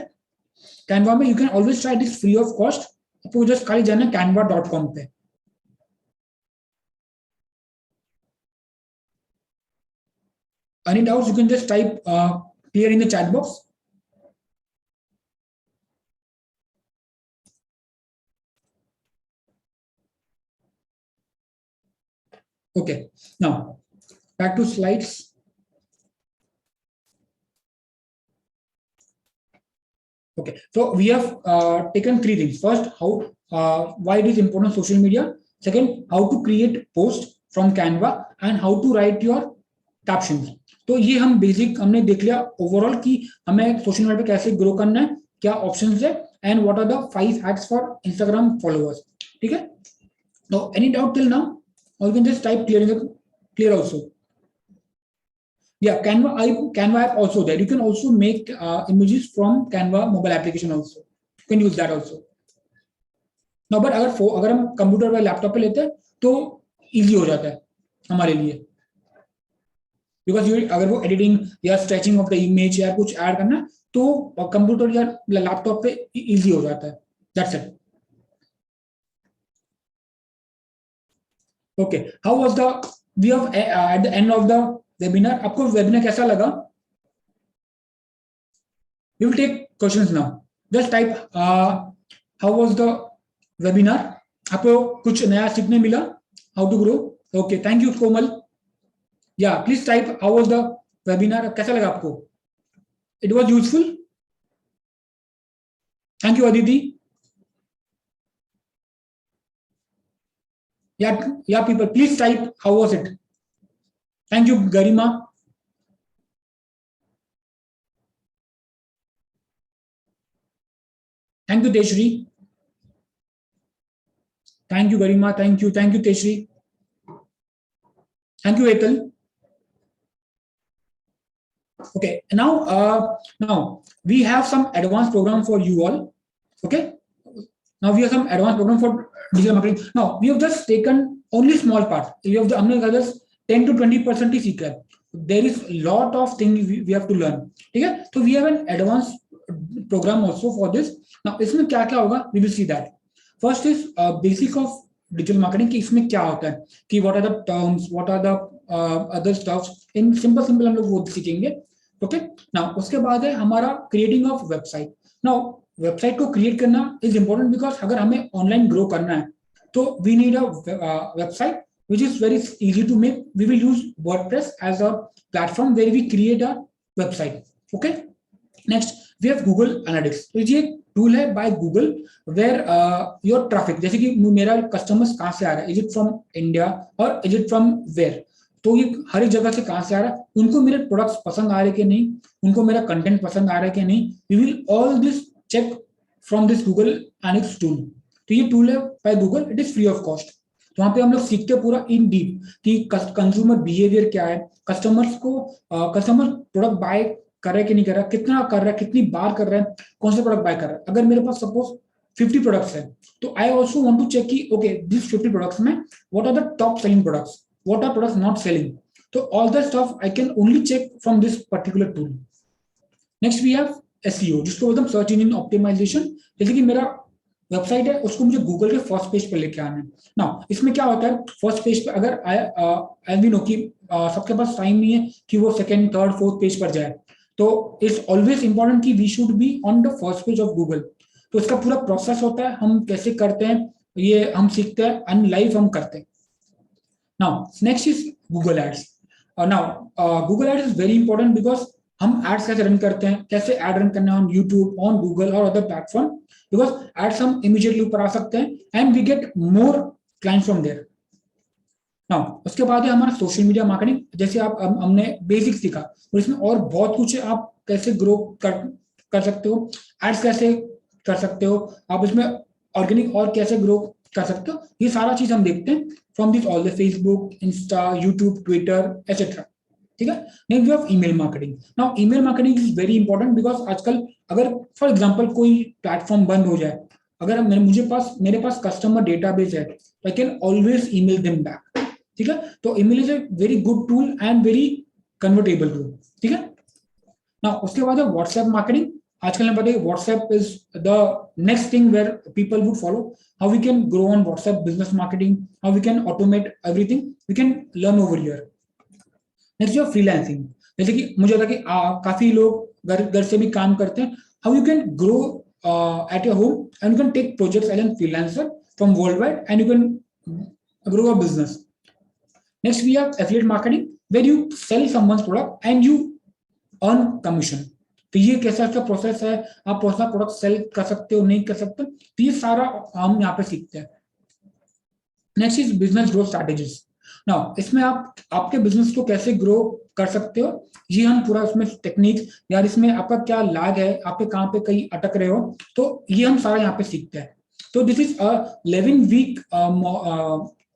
कैनवा में you can always try this free of cost. आपको जस्ट खाली जाना है canva.com पे। Any doubts, you can just type clear in the chat box. Okay, now back to slides. Okay, so we have taken three things. First, how why it is important social media. Second, how to create post from Canva and how to write your captions. तो ये हम basic हमने देख लिया overall कि हमें social media पे कैसे ग्रो करना है, क्या ऑप्शंस है, and what are the 5 hacks for Instagram followers. ठीक है, तो एनी डाउट टिल नाउ, और you can just type clear also. Yeah, Canva app also there. You can also make images from Canva mobile application also. You can use that also. Now, but अगर हम computer या laptop पे लेते हैं तो easy हो जाता है हमारे लिए, बिकॉज अगर वो एडिटिंग या स्ट्रेचिंग ऑफ द इमेज या कुछ ऐड करना तो कंप्यूटर या लैपटॉप पे इजी हो जाता है। That's it. Okay, how was the we have at the end of the webinar, आपको वेबिनार कैसा लगा? We will take questions now. Just type how was the webinar, आपको कुछ नया सीखने मिला? How to grow? Okay, thank you Komal. या please type how was the webinar, कैसा लगा आपको? It was useful? Thank you Aditi. या people please type how was it. Thank you Garima. Thank you Tejashree. Thank you Garima. Thank you Tejashree. Thank you Etal. Okay, now we have some advanced program for you all. Okay, now we have some advanced program for digital marketing. Now we have just taken only small part. We have the हमने just 10 to 20% ही सीखा है. There is lot of things we have to learn. ठीक है, so we have an advanced program also for this. Now इसमें क्या क्या होगा? We will see that. First is basic of digital marketing कि इसमें क्या होता है, कि what are the terms, what are the other stuff, in simple हम लोग वो सीखेंगे। ओके, नाउ उसके बाद है हमारा creating of website. Now website को क्रिएट करना इज इंपॉर्टेंट बिकॉज अगर हमें ऑनलाइन ग्रो करना है तो we need a website which is very easy to make. We will use WordPress as a platform where we create a website. Okay, next we have Google analytics. तो ये tool है by Google where your traffic, जैसे कि मेरा customers कहाँ से आ रहा है, इज इट फ्रॉम इंडिया और इज इट फ्रॉम वेयर, तो ये हर एक जगह से कहां से आ रहा है, उनको मेरे प्रोडक्ट्स पसंद आ रहे कि नहीं, उनको मेरा कंटेंट पसंद आ रहा है कि नहीं। We will all this check from this Google analytics tool. तो ये टूल है by Google, it is free of cost. तो वहां पे हम लोग सीखते हैं पूरा इन डीप कि कंज्यूमर बिहेवियर क्या है, कस्टमर प्रोडक्ट बाय कर रहा है कि नहीं कर रहा, कितना कर रहा है, कितनी बार कर रहा है, कौन सा प्रोडक्ट बाय कर रहा है। अगर मेरे पास सपोज 50 प्रोडक्ट्स है तो I also want to check कि ओके दिस 50 प्रोडक्ट्स में what are the top selling products, what are products not selling. So all that stuff I can only check from this particular tool. Next we have SEO, जिसको बोलते हैं search engine optimisation. जैसे कि मेरा website है उसको मुझे Google के फर्स्ट पेज पर लेके आना है। नाउ इसमें क्या होता है, फर्स्ट पेज पर अगर आई वी नो कि सबके पास टाइम नहीं है कि वो सेकंड थर्ड फोर्थ पेज पर जाए, तो इट्स ऑलवेज इंपॉर्टेंट कि we should be on the first page of Google. तो इसका पूरा प्रोसेस होता है, हम कैसे करते हैं ये हम सीखते हैं एंड लाइव हम करते हैं। Now, next is Google Ads. Now, Google Ads is very important because हम ads कैसे रन करते हैं, कैसे ad रन करना है on YouTube, on Google और other platform, because ads हम immediately ऊपर आ सकते हैं and we get more clients from there. Now, उसके बाद है हमारा सोशल मीडिया मार्केटिंग। जैसे आप हमने बेसिक सीखा और इसमें और बहुत कुछ है, आप कैसे ग्रो कर सकते हो, एड्स कैसे कर सकते हो, आप इसमें ऑर्गेनिक और कैसे ग्रो कर सकते हो, ये सारा चीज हम देखते हैं from this all the Facebook, Insta, YouTube, Twitter etcetera. ठीक है, next we have email marketing. Now email marketing is very important because आजकल अगर फॉर एग्जांपल कोई प्लेटफॉर्म बंद हो जाए, अगर मेरे पास कस्टमर डेटाबेस है, I can always email them back. ठीक है, तो email is a very good tool and very convertible grow, ठीक है ना। उसके बाद है व्हाट्सएप मार्केटिंग। आजकल हम बताइए WhatsApp is the next thing where people would follow, how we can grow on WhatsApp business marketing, how we can automate everything, we can learn over here. Next your freelancing, जैसे कि मुझे लगा कि काफी लोग घर से भी काम करते हैं, how you can grow at your home and you can take projects as a freelancer from worldwide and you can grow a business. Next we have affiliate marketing where you sell someone's product and you earn commission. तो ये कैसा इसका process है, आप कौन सा product cell कर सकते हो नहीं कर सकते, तो ये सारा हम यहाँ पे सीखते हैं। Next is business growth strategies. Now इसमें आप आपके बिजनेस को कैसे ग्रो कर सकते हो, ये हम पूरा उसमें टेक्निक्स, यार इसमें आपका क्या लाग है, आप कहाँ पे कहीं अटक रहे हो, तो ये हम सारा यहाँ पे सीखते हैं। तो this is a 11 week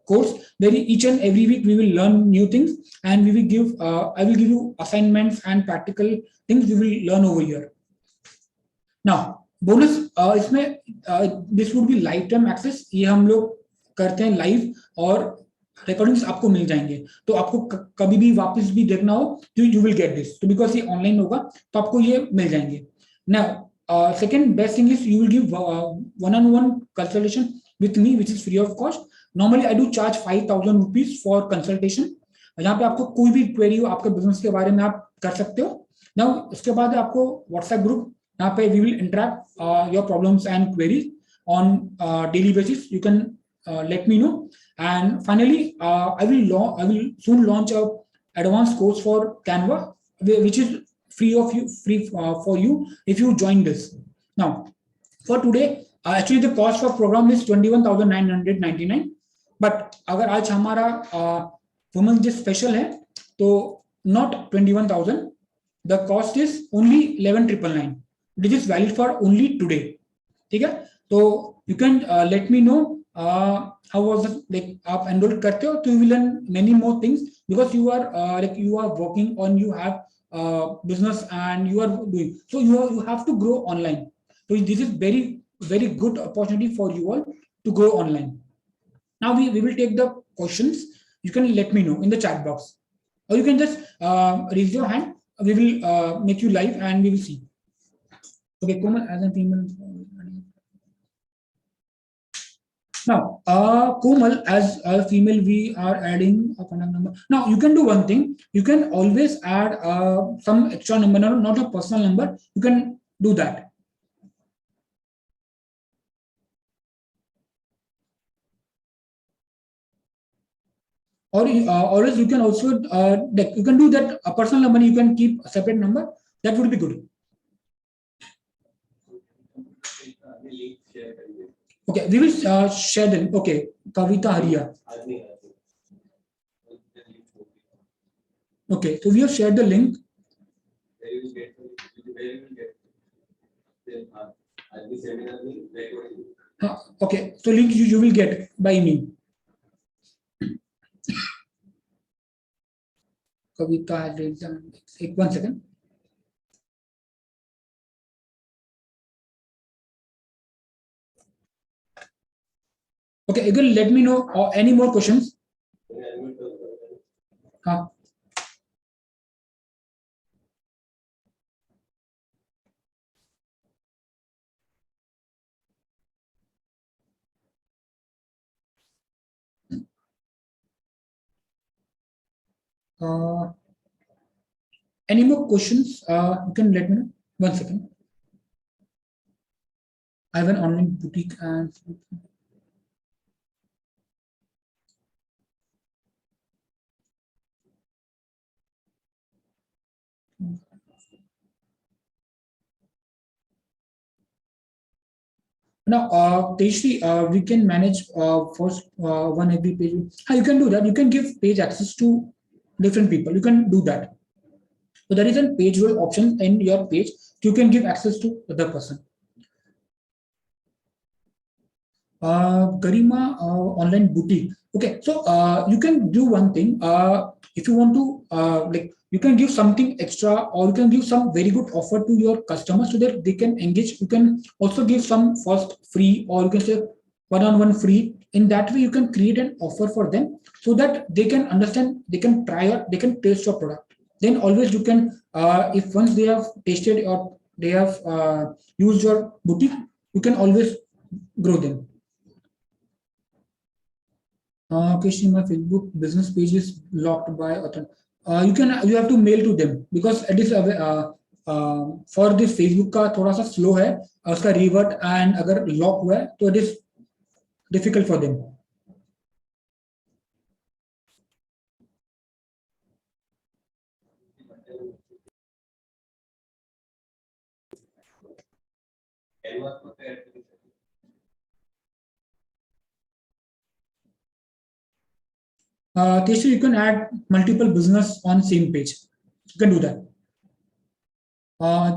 course where each and every week we will learn new things and we will give I will give you assignments and practical things we will learn over here. Now bonus इसमें this would be lifetime access, ये हम लोग करते हैं live और recordings आपको मिल जाएंगे, तो आपको कभी भी वापस भी देखना हो तो यू विल गेट दिस, तो बिकॉज ये ऑनलाइन होगा तो आपको ये मिल जाएंगे। Now second best thing is you will give one-on-one consultation with me which is free of cost. Normally I do charge 5,000 rupees for consultation, यहाँ पे आपको कोई भी क्वेरी हो आपके बिजनेस के बारे में आप कर सकते हो। नाउ उसके बाद आपको व्हाट्सएप ग्रुप, यहाँ पे we will interact your problems and queries on daily basis, you can let me know. And finally I will soon launch a advanced course for Canva which is free for you if you join this. Now for today actually the cost for program is 21,999, but अगर आज हमारा women's day special है तो not 21,000, the cost is only 11,999. This is valid for only today, ठीक है। तो you can let me know how was it, like आप enroll करते हो तो you will learn many more things because you are like you are working on, you have business and you are doing, so you have to grow online. So this is very good opportunity for you all to grow online. Now we will take the questions, you can let me know in the chat box or you can just raise your hand, we will make you live and we will see. Okay, Komal as a female. Now, Komal, as a female, we are adding a contact number. Now, you can do one thing. You can always add some extra number, not a personal number. You can do that. Or else you can also you can do that a personal number. You can keep a separate number. That would be good. Okay, we will share them. Okay, Kavita Haria. Okay, so we have shared the link. Okay, so link you will get by me. Kavita has raised them. 1 second. Okay, you can let me know any more questions. Any more questions? You can let me know. 1 second. I have an online boutique and now Tejshri, we can manage first one every page. You can do that. You can give page access to different people. You can do that. So there is a page role option in your page. You can give access to other person. Garima online boutique. Okay, so you can do one thing. If you want to like, you can give something extra or you can give some very good offer to your customers so that they can engage. You can also give some first free or you can say one-on-one free. In that way, you can create an offer for them so that they can understand, they can try or they can taste your product. then always you can, if once they have tasted or they have used your boutique, you can always grow them. Question: my Facebook business page is locked by author. You have to mail to them because it is for this Facebook का थोड़ा सा slow है, उसका revert and अगर lock हुआ है तो it is difficult for them. Tesha, you can add multiple business on same page. You can do that.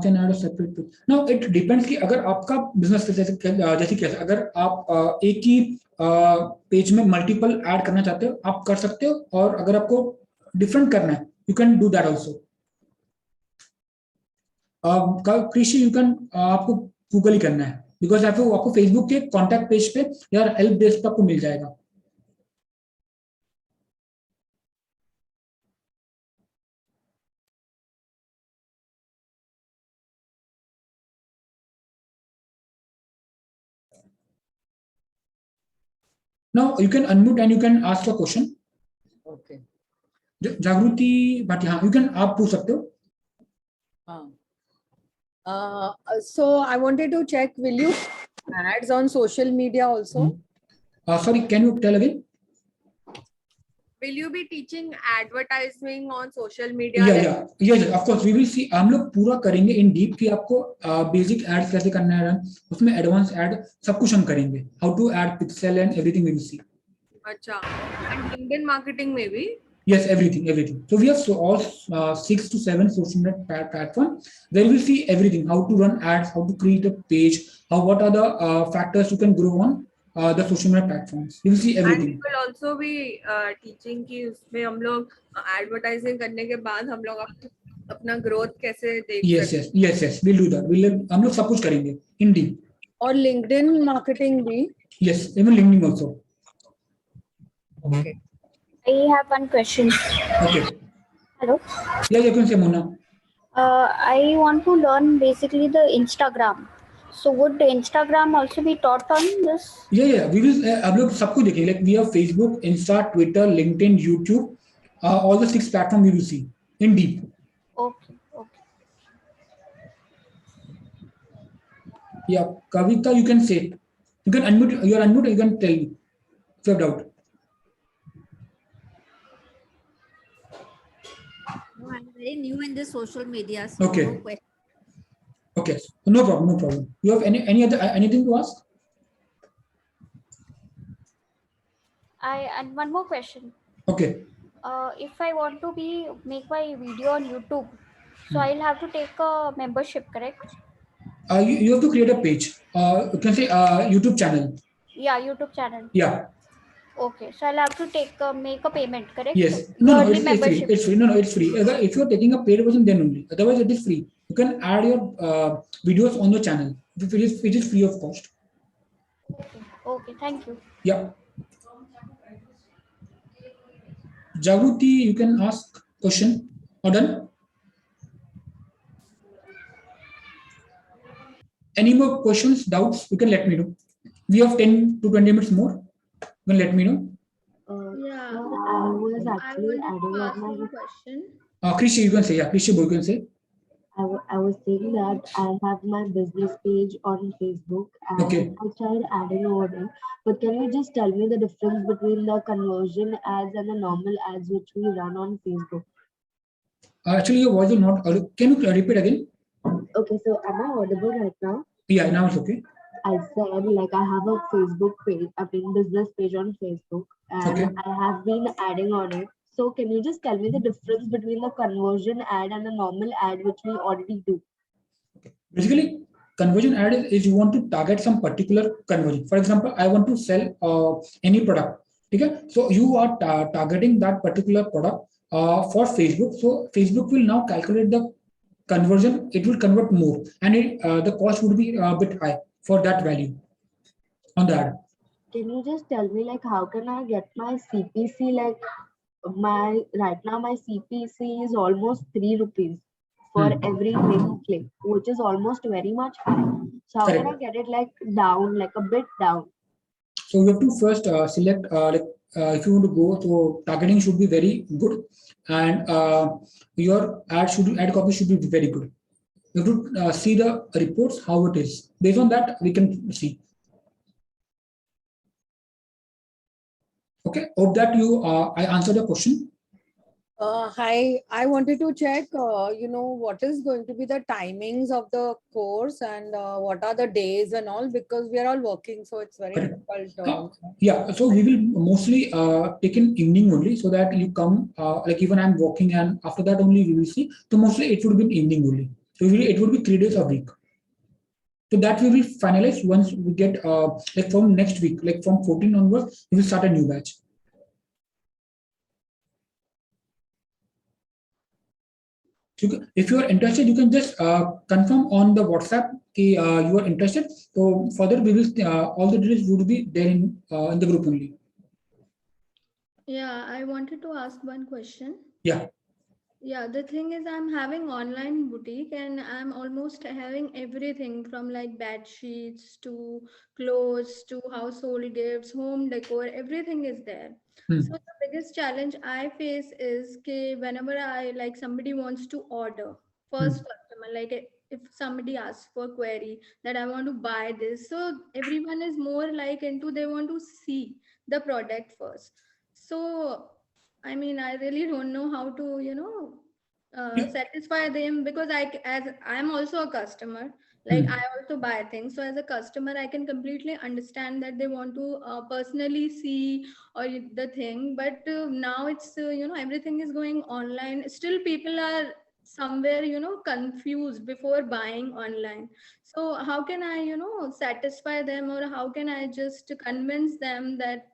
Can add a separate page. Now it depends कि अगर आपका business जैसे कैसे अगर आप एक ही पेज में multiple add करना चाहते हो आप कर सकते हो, और अगर आपको different करना है you can do that also. कृषि you can आपको Google ही करना है because आपको Facebook के contact page पे या help desk पे आपको मिल जाएगा. Now you can unmute and you can ask a question. Okay. जागृति भाटिया, you can आप पूछ सकते हो. So I wanted to check, will you ads on social media also? Sorry, can you tell again? Will you be teaching advertising on social media? Yeah, of course. We will see. हम लोग पूरा करेंगे in deep कि आपको basic ads कैसे करना है, उसमें advanced ad सब कुछ हम करेंगे. How to add pixel and everything we will see. अच्छा. And LinkedIn marketing maybe? Yes, everything. So we have all 6 to 7 social media platforms. There we will see everything: how to run ads, how to create a page, what are the factors you can grow on the social media platforms. We will see everything. And we will also be teaching कि उसमें हम लोग advertising करने के बाद हम लोग अपना growth कैसे देख सकते हैं. Yes. We'll do that. हम लोग सब कुछ करेंगे in deep. और LinkedIn marketing भी? Yes, even LinkedIn also. Okay. I have one question. Okay. Hello. Yeah, you can say Mona. I want to learn basically the Instagram. So would the Instagram also be taught on this? Yeah. We will. अब लोग सब कुछ देखेंगे. Like we have Facebook, Insta, Twitter, LinkedIn, YouTube, all the 6 platforms we will see in deep. Okay. Yeah, Kavita, you can say. You can unmute. You are unmute. You can tell me if you have doubt. No, I'm very new in this social media. So Okay. No question. Okay, no problem. You have anything to ask? And one more question. Okay. If I want to make my video on YouTube, so I'll have to take a membership, correct? You have to create a page. You can say YouTube channel. Yeah, YouTube channel. Yeah. Okay, so I'll have to make a payment, correct? Yes. No, Yearly it's free. It's free. No, it's free. If you're taking a paid version, then only. Otherwise, it is free. You can add your videos on your channel. It is free of cost. Okay. Thank you. Yeah. Jagruti, you can ask question. Or done? Any more questions, doubts? You can let me know. We have 10 to 20 minutes more. You can let me know. Yeah, I was I actually wanted adding to up ask my. you a question. Krishi, you can say. Yeah, Krishi, you can say. I was saying that I have my business page on Facebook and Okay. I tried adding over there. But can you just tell me the difference between the conversion ads and the normal ads which we run on Facebook? Actually, your voice is not. Can you repeat again? Okay, so am I audible right now? Yeah, now it's okay. I said like I have a Facebook page, business page on Facebook, and Okay. I have been adding on it. So can you just tell me the difference between the conversion ad and the normal ad which we already do? Basically, conversion ad is you want to target some particular conversion. For example, I want to sell any product. Okay, so you are targeting that particular product for Facebook. So Facebook will now calculate the conversion. It will convert more, and the cost would be a bit high for that value on the ad. Can you just tell me like how can I get my CPC like right now my CPC is almost 3 rupees for every link click, which is almost very much high. So how can I Correct. get it like down, like a bit down? So you have to first select if you want to go, so targeting should be very good, and your ad copy should be very good. You have to see the reports how it is. Based on that, we can see. Okay, hope that I answered the question. Hi, I wanted to check, what is going to be the timings of the course and what are the days and all, because we are all working, so it's very Correct. difficult. Yeah, so we will mostly take in evening only, so that you come like even I'm working, and after that only we will see. So mostly it would be in evening only. So it would be 3 days a week. So that we will finalize once we get like from next week, like from 14 onwards, we will start a new batch. If you are interested, you can just confirm on the WhatsApp you are interested. So further, we will all the details would be there in the group only. Yeah, I wanted to ask one question. Yeah. Yeah, the thing is, I'm having online boutique and I'm almost having everything from like bed sheets to clothes to household gifts, home decor, everything is there. So the biggest challenge I face is कि whenever I like somebody wants to order, first customer, like if somebody asks for query that I want to buy this, so everyone is more like into they want to see the product first. So I mean, I really don't know how to, satisfy them because as I'm also a customer, like I also buy things. So as a customer, I can completely understand that they want to personally see or the thing. But now it's, everything is going online. Still, people are somewhere, confused before buying online. So how can I, satisfy them, or how can I just convince them that,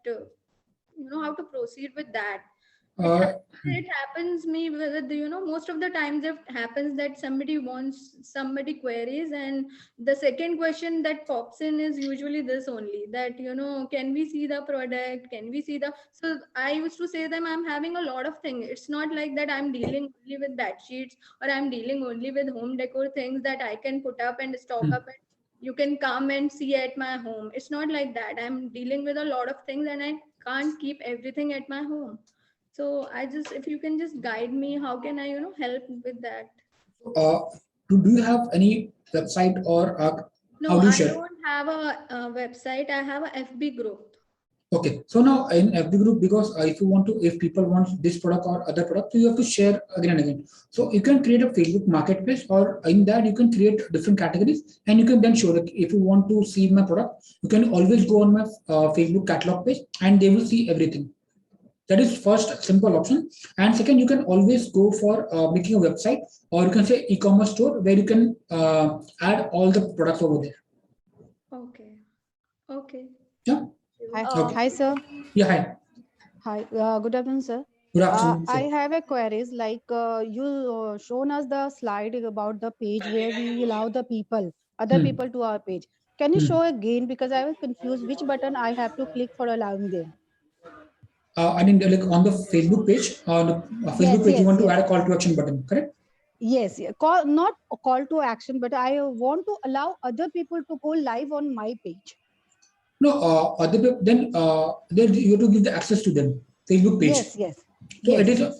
how to proceed with that? It happens me with, most of the times it happens that somebody queries, and the second question that pops in is usually this only, that can we see the product, can we see the, so I used to say them, I'm having a lot of things. It's not like that I'm dealing only with bed sheets or I'm dealing only with home decor things that I can put up and stock up and you can come and see at my home. It's not like that. I'm dealing with a lot of things and I can't keep everything at my home. So if you can just guide me, how can I, help with that? Do you have any website or No, how do you I share? don't have a website. I have a FB group. Okay, so now in FB group, because if people want this product or other product, so you have to share again and again. So you can create a Facebook marketplace, or in that you can create different categories, and you can then show that if you want to see my product, you can always go on my Facebook catalog page, and they will see everything. That is first simple option. And second, you can always go for making a website, or you can say e-commerce store, where you can add all the products over there. Okay. Okay. Yeah. Hi, Okay. hi sir. Yeah. Hi. Hi. Good afternoon, sir. Good afternoon. I have a queries like you shown us the slide about the page where we allow the other people to our page. Can you show again, because I was confused which button I have to click for allowing them? I mean, like on the Facebook page, you want to add a call to action button, correct? Yes, not a call to action, but I want to allow other people to go live on my page. No, other people, then you have to give the access to them. Facebook page. Yes. So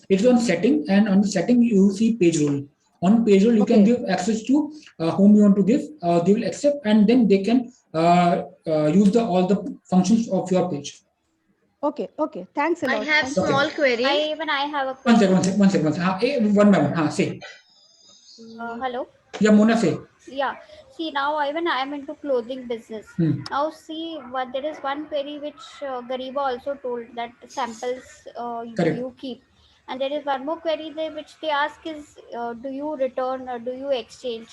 it's on setting, and on the setting you will see page role. On page role, you can give access to whom you want to give. They will accept, and then they can use all the functions of your page. Okay. Thanks a lot. I have small query. I have a question. One second. One by one. Say. Hello. Yeah, Mona, say. Yeah. See, now I am into clothing business. Now see, there is one query which Gariba also told, that samples you keep. And there is one more query there which they ask is, do you return or do you exchange?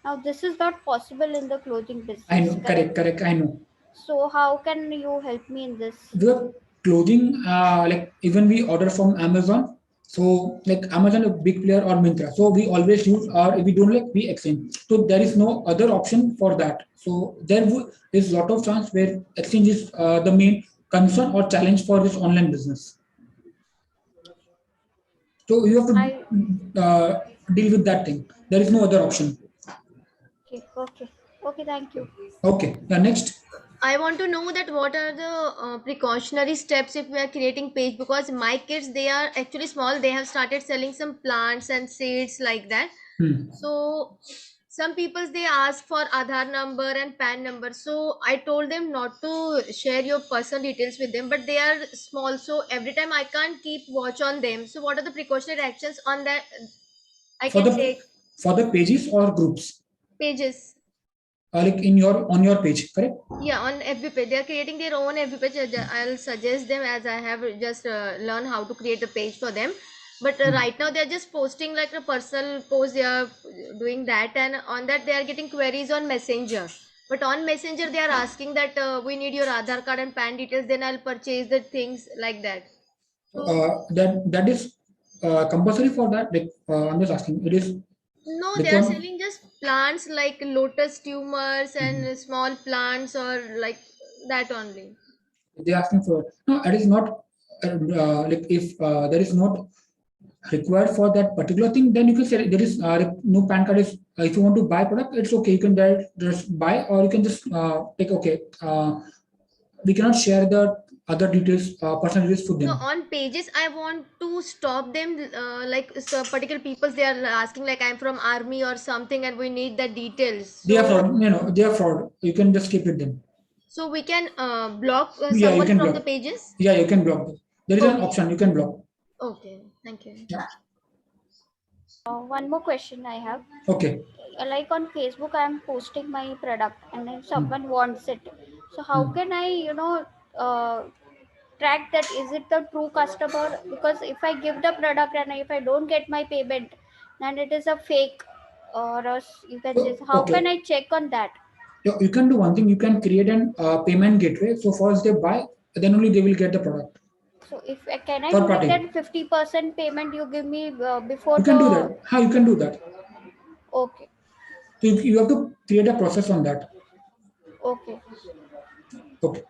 Now this is not possible in the clothing business. I know, correct. I know. So how can you help me in this? The clothing, like even we order from Amazon. So like Amazon, a big player, or Myntra. So we always use, or if we don't like, we exchange. So there is no other option for that. So there is a lot of chance where exchange is the main concern or challenge for this online business. So you have to deal with that thing. There is no other option. Okay, thank you. Okay, next. I want to know that what are the precautionary steps if we are creating page, because my kids, they are actually small, they have started selling some plants and seeds like that. So some people, they ask for Aadhaar number and PAN number, so I told them not to share your personal details with them, but they are small, so every time I can't keep watch on them. So what are the precautionary actions on that I For can take? For the pages or groups? Pages. Like on your page, correct? Yeah, on FB page. They are creating their own FB page. I'll suggest them, as I have just learned how to create a page for them. But right now they're just posting like a personal post. They are doing that, and on that they are getting queries on Messenger. But on Messenger they are asking that we need your Aadhaar card and PAN details. Then I'll purchase the things like that. So, That is compulsory for that. Like I'm just asking. It is. no, they are selling just plants like lotus tumors and small plants, or like that only. They asking for no. It is not like if there is not required for that particular thing, then you can say there is no PAN card is. If you want to buy product, it's okay. You can just buy, or you can just take. Okay, we cannot share the other details, personal details for them. No, on pages, I want to stop them. Like so particular people, they are asking like I'm from army or something, and we need the details. They are fraud. They are fraud. You can just keep it them. So we can block Yeah, you someone can from block. the pages. Yeah, you can block them. There is an option you can block. Okay, thank you. Yeah. One more question I have. Okay. Like on Facebook, I am posting my product, and if someone wants it, so how can I, track that? Is it the true customer? Because if I give the product and if I don't get my payment, then it is a fake, or else you can say. So how Okay. can I check on that? You can do one thing. You can create an payment gateway. So first they buy, then only they will get the product. So if can I Third do party. it that 50% payment you give me before You can do that. How you can do that? Okay. So you have to create a process on that. Okay. Okay.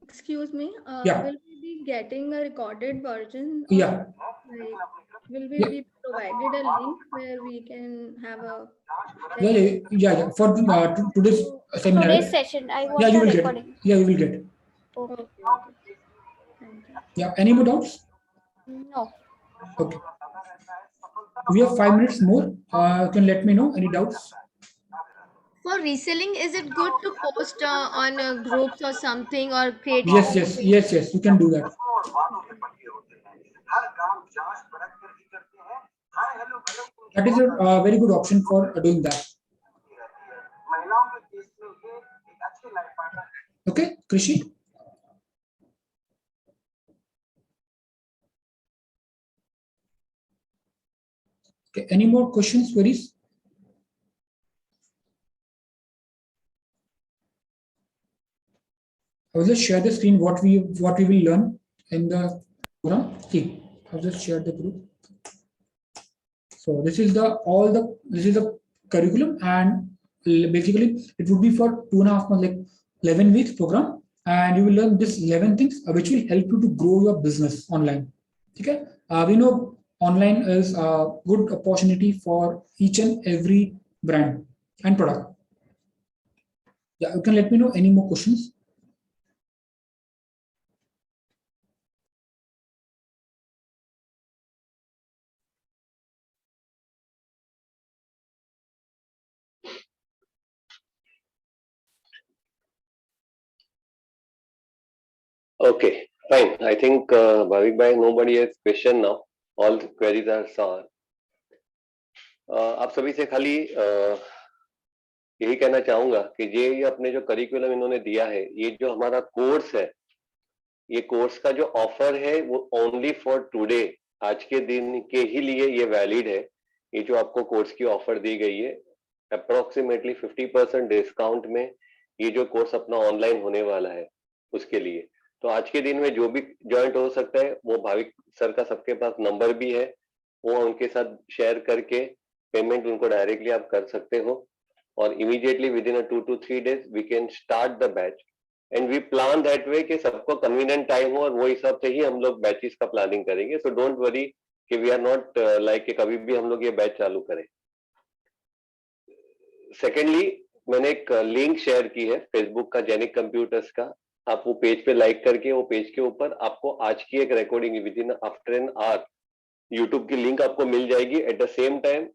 Excuse me. Yeah. Will we be getting a recorded version? Yeah. Like, will we be provided a link where we can have a? Yeah. For today's seminar. Today's session, I want you the will recording. get. Yeah, you will get. Okay. Thank you. Yeah. Any more doubts? No. Okay. We have 5 minutes more. You can let me know any doubts. For reselling, is it good to post on groups or something, or create? Yes. You can do that. That is a very good option for doing that. Okay, Krishi. Okay, any more questions, queries? I will just share the screen what we will learn in the program. See, I'll just share the group. So this is the curriculum, and basically it would be for 2.5 months, like 11 weeks program, and you will learn this 11 things which will help you to grow your business online. Okay, we know online is a good opportunity for each and every brand and product. Yeah, you can let me know any more questions. Okay, fine. I think Bhavik bhai, nobody has question now. All the queries are solved. आप सभी से खाली यही कहना चाहूंगा कि ये अपने जो करिकुलम इन्होंने दिया है, ये जो हमारा कोर्स है, ये कोर्स का जो ऑफर है वो ओनली फॉर टुडे, आज के दिन के ही लिए ये वैलिड है. ये जो आपको कोर्स की ऑफर दी गई है, अप्रोक्सीमेटली 50% डिस्काउंट में ये जो कोर्स अपना ऑनलाइन होने वाला है उसके लिए. तो आज के दिन में जो भी ज्वाइंट हो सकता है, वो भाविक सर का सबके पास नंबर भी है, वो उनके साथ शेयर करके पेमेंट उनको डायरेक्टली आप कर सकते हो, और immediately within 2 to 3 days we can start the batch and we plan that way कि सबको कन्वीनियंट टाइम हो और वो हिसाब से ही हम लोग बैचेस का प्लानिंग करेंगे. सो डोंट वरी कि वी आर नॉट लाइक कि कभी भी हम लोग ये बैच चालू करें. सेकेंडली, मैंने एक लिंक शेयर की है फेसबुक का, जेनिक कंप्यूटर्स का. आप वो पेज पे लाइक करके वो पेज के ऊपर आपको आज की एक recording with in after an hour YouTube की लिंक आपको मिल जाएगी. At the same time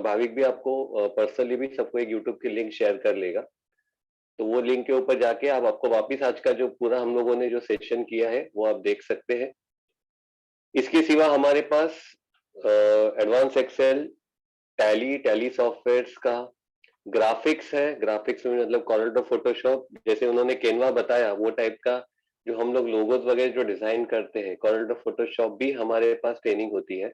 Bhavik भी आपको पर्सनली भी सबको एक यूट्यूब की लिंक शेयर कर लेगा. तो वो लिंक के ऊपर जाके आप आपको वापिस आज का जो पूरा हम लोगों ने जो सेशन किया है वो आप देख सकते हैं. इसके सिवा हमारे पास एडवांस एक्सेल, टैली सॉफ्टवेयर्स का, ग्राफिक्स है. ग्राफिक्स में मतलब कॉर्नर फोटोशॉप, जैसे उन्होंने कैनवा बताया वो टाइप का जो हम लोग लोगोस वगैरह जो डिजाइन करते हैं, कॉर्नर फोटोशॉप भी हमारे पास ट्रेनिंग होती है.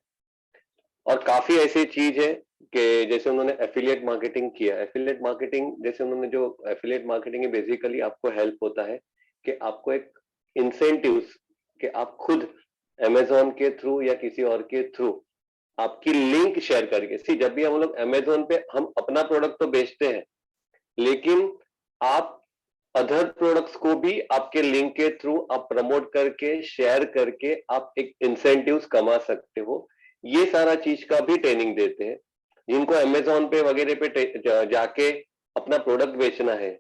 और काफी ऐसी चीज है कि जैसे उन्होंने एफिलिएट मार्केटिंग किया. एफिलिएट मार्केटिंग जैसे उन्होंने जो एफिलिएट मार्केटिंग है बेसिकली आपको हेल्प होता है कि आपको एक इंसेंटिव्स कि आप खुद अमेजोन के थ्रू या किसी और के थ्रू आपकी लिंक शेयर करके. सी, जब भी हम लोग अमेजोन पे हम अपना प्रोडक्ट तो बेचते हैं, लेकिन आप अदर प्रोडक्ट्स को भी आपके लिंक के थ्रू आप प्रमोट करके शेयर करके आप एक इंसेंटिव्स कमा सकते हो. ये सारा चीज का भी ट्रेनिंग देते हैं. जिनको अमेजोन पे वगैरह पे जाके अपना प्रोडक्ट बेचना है,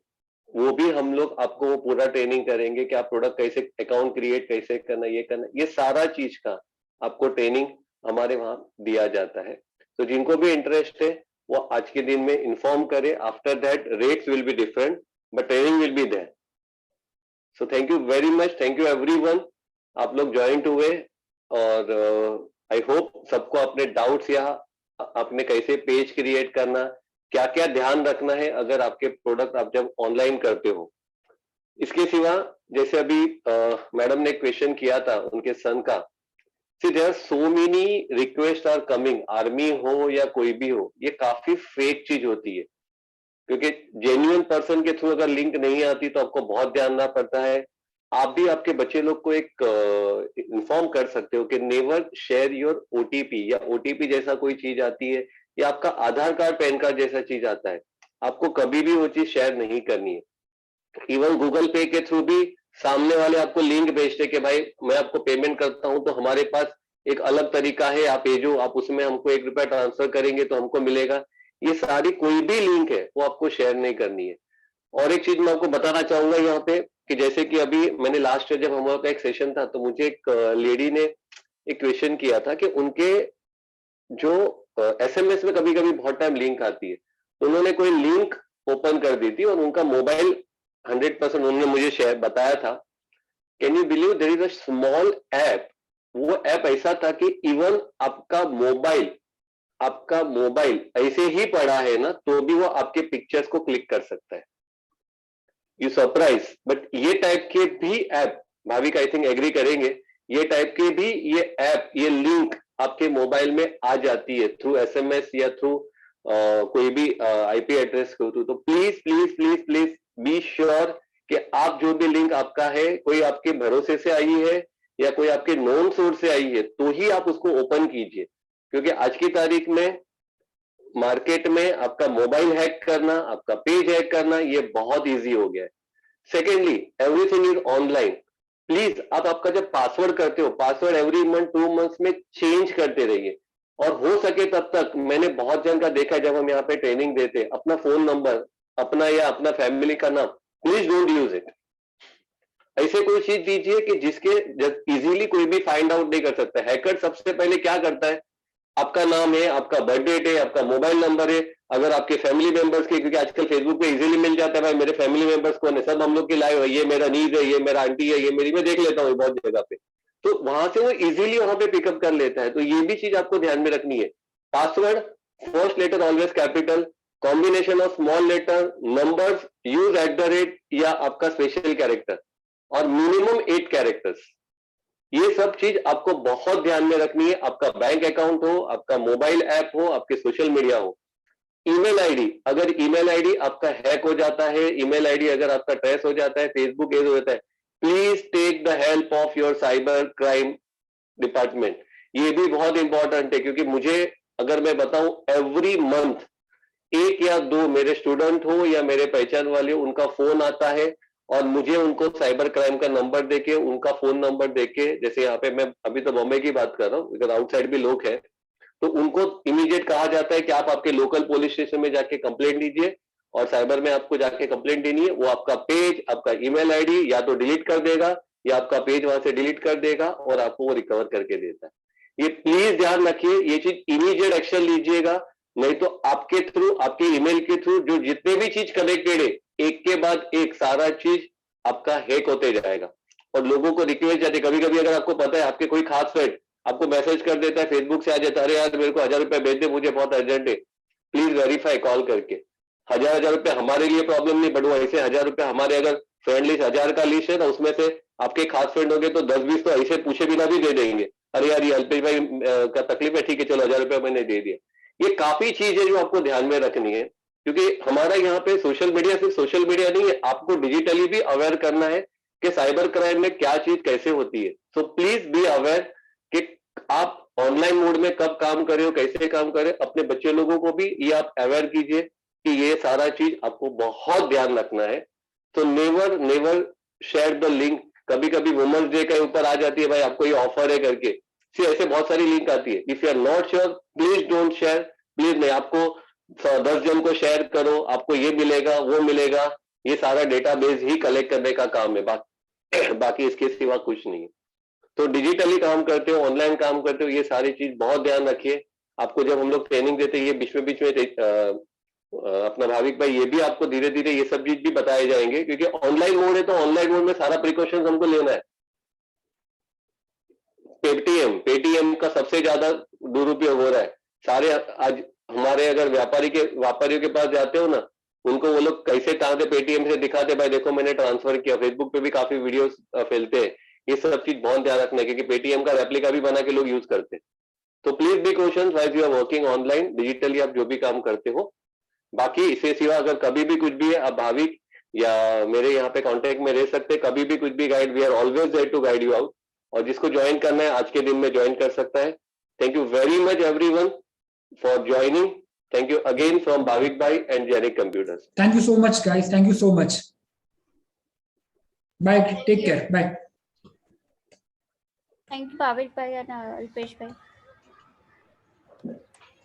वो भी हम लोग आपको वो पूरा ट्रेनिंग करेंगे कि आप प्रोडक्ट कैसे, अकाउंट क्रिएट कैसे करना, ये सारा चीज का आपको ट्रेनिंग हमारे वहां दिया जाता है. तो जिनको भी इंटरेस्ट है वो आज के दिन में इन्फॉर्म करे. After that rates will be different but training will be there. So thank you very much, thank you everyone. आप लोग ज्वाइंट हुए और आई होप सबको अपने डाउट्स या आपने कैसे पेज क्रिएट करना, क्या क्या ध्यान रखना है अगर आपके प्रोडक्ट आप जब ऑनलाइन करते हो. इसके सिवा जैसे अभी मैडम ने क्वेश्चन किया था उनके सन का. See, there are so many requests are coming, army हो या कोई भी हो, ये काफी फेक चीज होती है. क्योंकि जेन्युइन पर्सन के थ्रू अगर लिंक नहीं आती तो आपको बहुत ध्यान रखना पड़ता है. आप भी आपके बच्चे लोग को एक इन्फॉर्म कर सकते हो कि नेवर शेयर योर ओटीपी, या ओटीपी जैसा कोई चीज आती है या आपका आधार कार्ड, पैन कार्ड जैसा चीज आता है, आपको कभी भी वो चीज शेयर नहीं करनी है. इवन गूगल पे के थ्रू भी सामने वाले आपको लिंक भेजते कि भाई मैं आपको पेमेंट करता हूं तो हमारे पास एक अलग तरीका है, आप भेजो, आप उसमें हमको ₹1 ट्रांसफर करेंगे तो हमको मिलेगा. ये सारी कोई भी लिंक है वो आपको शेयर नहीं करनी है. और एक चीज मैं आपको बताना चाहूंगा यहाँ पे कि जैसे कि अभी मैंने लास्ट ईयर जब हमारा का एक सेशन था तो मुझे एक लेडी ने एक क्वेश्चन किया था कि उनके जो एसएमएस में कभी कभी बहुत टाइम लिंक आती है, तो उन्होंने कोई लिंक ओपन कर दी थी और उनका मोबाइल 100% उन्होंने मुझे शेयर बताया था. Can you believe there is a small app. वो ऐप ऐसा था कि इवन आपका मोबाइल ऐसे ही पड़ा है ना तो भी वो आपके पिक्चर्स को क्लिक कर सकता है. You surprise. बट ये टाइप के भी app, Bhavik I think agree करेंगे, ये टाइप के भी ये ऐप, ये लिंक आपके मोबाइल में आ जाती है थ्रू एसएमएस या थ्रू कोई भी आईपी एड्रेस के थ्रू. तो please please please please be sure कि आप जो भी लिंक आपका है, कोई आपके भरोसे से आई है या कोई आपके नोन सोर्स से आई है, तो ही आप उसको ओपन कीजिए. क्योंकि आज की तारीख में मार्केट में आपका मोबाइल हैक करना, आपका पेज हैक करना, ये बहुत इजी हो गया है. Secondly, everything is online. Please आप आपका जब पासवर्ड करते हो, पासवर्ड एवरी मंथ 2 मंथ्स में चेंज करते रहिए. और हो सके तब तक, मैंने बहुत जन का देखा है जब हम यहाँ पे ट्रेनिंग देते, अपना फोन नंबर, अपना या अपना फैमिली का नाम, प्लीज डोंट यूज इट. ऐसे कोई चीज दीजिए कि जिसके इजीली कोई भी फाइंड आउट नहीं कर सकता. हैकर सबसे पहले क्या करता है, आपका नाम है, आपका बर्थ डेट है, आपका मोबाइल नंबर है, अगर आपके फैमिली मेंबर्स के, क्योंकि आजकल फेसबुक पे इजीली मिल जाता है भाई मेरे फैमिली मेंबर्स कौन है, सब हम लोग की लाइव है, ये मेरा नीज है, ये मेरा आंटी है, ये मेरी, मैं देख लेता हूँ बहुत जगह पे, तो वहां से वो इजीली वहां पे पिकअप कर लेता है. तो ये भी चीज आपको ध्यान में रखनी है. Password, first letter always capital, combination of small letter, numbers, use @ या आपका स्पेशल कैरेक्टर, और मिनिमम 8 कैरेक्टर्स. ये सब चीज आपको बहुत ध्यान में रखनी है. आपका बैंक अकाउंट हो, आपका मोबाइल ऐप हो, आपके सोशल मीडिया हो. ईमेल आईडी, अगर ईमेल आईडी आपका हैक हो जाता है, ईमेल आईडी अगर आपका ट्रेस हो जाता है, फेसबुक एज हो जाता है, please take the help of your cyber crime department. ये भी बहुत इंपॉर्टेंट है, क्योंकि मुझे अगर मैं बताऊं, एवरी मंथ 1 या 2 मेरे स्टूडेंट हो या मेरे पहचान वाले हो, उनका फोन आता है और मुझे उनको साइबर क्राइम का नंबर देके, उनका फोन नंबर देके, जैसे यहाँ पे मैं अभी तो बॉम्बे की बात कर रहा हूँ, अगर आउटसाइड भी लोग हैं तो उनको इमीडिएट कहा जाता है कि आप आपके लोकल पुलिस स्टेशन में जाके कंप्लेंट दीजिए, और साइबर में आपको जाके कंप्लेंट देनी है। वो आपका पेज, आपका ईमेल आईडी या तो डिलीट कर देगा या आपका पेज वहां से डिलीट कर देगा और आपको वो रिकवर करके देता है। ये प्लीज ध्यान रखिए, ये चीज इमीडिएट एक्शन लीजिएगा, नहीं तो आपके थ्रू, आपके ईमेल के थ्रू जो जितने भी चीज कनेक्टेड है, एक के बाद एक सारा चीज आपका हैक होते जाएगा। और लोगों को रिक्वेस्ट जाती है, कभी कभी अगर आपको पता है आपके कोई खास फ्रेंड आपको मैसेज कर देता है, फेसबुक से आ जाता है, अरे यार मेरे को 1000 रुपए भेज दे, मुझे बहुत अर्जेंट है, प्लीज वेरीफाई कॉल करके। 1000 रुपए हमारे लिए प्रॉब्लम नहीं, बट वो ऐसे 1000 रुपए हमारे अगर फ्रेंड लिस्ट 1000 का लिस्ट है ना, उसमें से आपके खास फ्रेंड होंगे तो 10-20 तो ऐसे पूछे बिना भी दे देंगे, अरे यार ये अल्पेश भाई का तकलीफ है, ठीक है चलो 1000 रुपए मैंने दे दिया। ये काफी चीज है जो आपको ध्यान में रखनी है, क्योंकि हमारा यहाँ पे सोशल मीडिया सिर्फ सोशल मीडिया नहीं है, आपको डिजिटली भी अवेयर करना है कि साइबर क्राइम में क्या चीज कैसे होती है। सो प्लीज बी अवेयर कि आप ऑनलाइन मोड में कब काम करें हो, कैसे काम करें। अपने बच्चे लोगों को भी ये आप अवेयर कीजिए कि ये सारा चीज आपको बहुत ध्यान रखना है। तो never never share the link. कभी कभी वुमेन्स डे के ऊपर आ जाती है भाई आपको ये ऑफर है करके, ऐसे बहुत सारी लिंक आती है। If you are not sure please don't share, please नहीं। आपको 10 जन को शेयर करो, आपको ये मिलेगा वो मिलेगा, ये सारा डेटाबेस ही कलेक्ट करने का काम है, बाकी इसके सिवा कुछ नहीं है। तो डिजिटली काम करते हो, ऑनलाइन काम करते हो, ये सारी चीज बहुत ध्यान रखिए। आपको जब हम लोग ट्रेनिंग देते हैं, ये बीच में अपना भाविक भाई ये भी आपको धीरे धीरे ये सब चीज भी बताए जाएंगे, क्योंकि ऑनलाइन मोड है तो ऑनलाइन मोड में सारा प्रिकॉशन हमको लेना है। पेटीएम का सबसे ज्यादा दुरुपयोग हो रहा है। सारे आज हमारे अगर व्यापारियों के पास जाते हो ना, उनको वो लोग कैसे कहां से पेटीएम से दिखाते, भाई देखो मैंने ट्रांसफर किया। फेसबुक पे भी काफी वीडियोस फैलते हैं। ये सब चीज बहुत ध्यान रखना है, क्योंकि पेटीएम का रेप्लिका भी बना के लोग यूज करते हैं। तो please be cautious while you are working online, digitally आप जो भी काम करते हो। बाकी इससे सिवा अगर कभी भी कुछ भी है, आप भाविक या मेरे यहाँ पे कांटेक्ट में रह सकते, कभी भी कुछ भी guide, we are always there to guide you out. और जिसको ज्वाइन करना है आज के दिन में ज्वाइन कर सकता है। Thank you very much everyone for joining. Thank you again from Bhavik bhai and Jenik computers. Thank you so much, guys. Thank you so much. Bye. Take care. Bye. Thank you, Bhavik bhai and Alpesh bhai.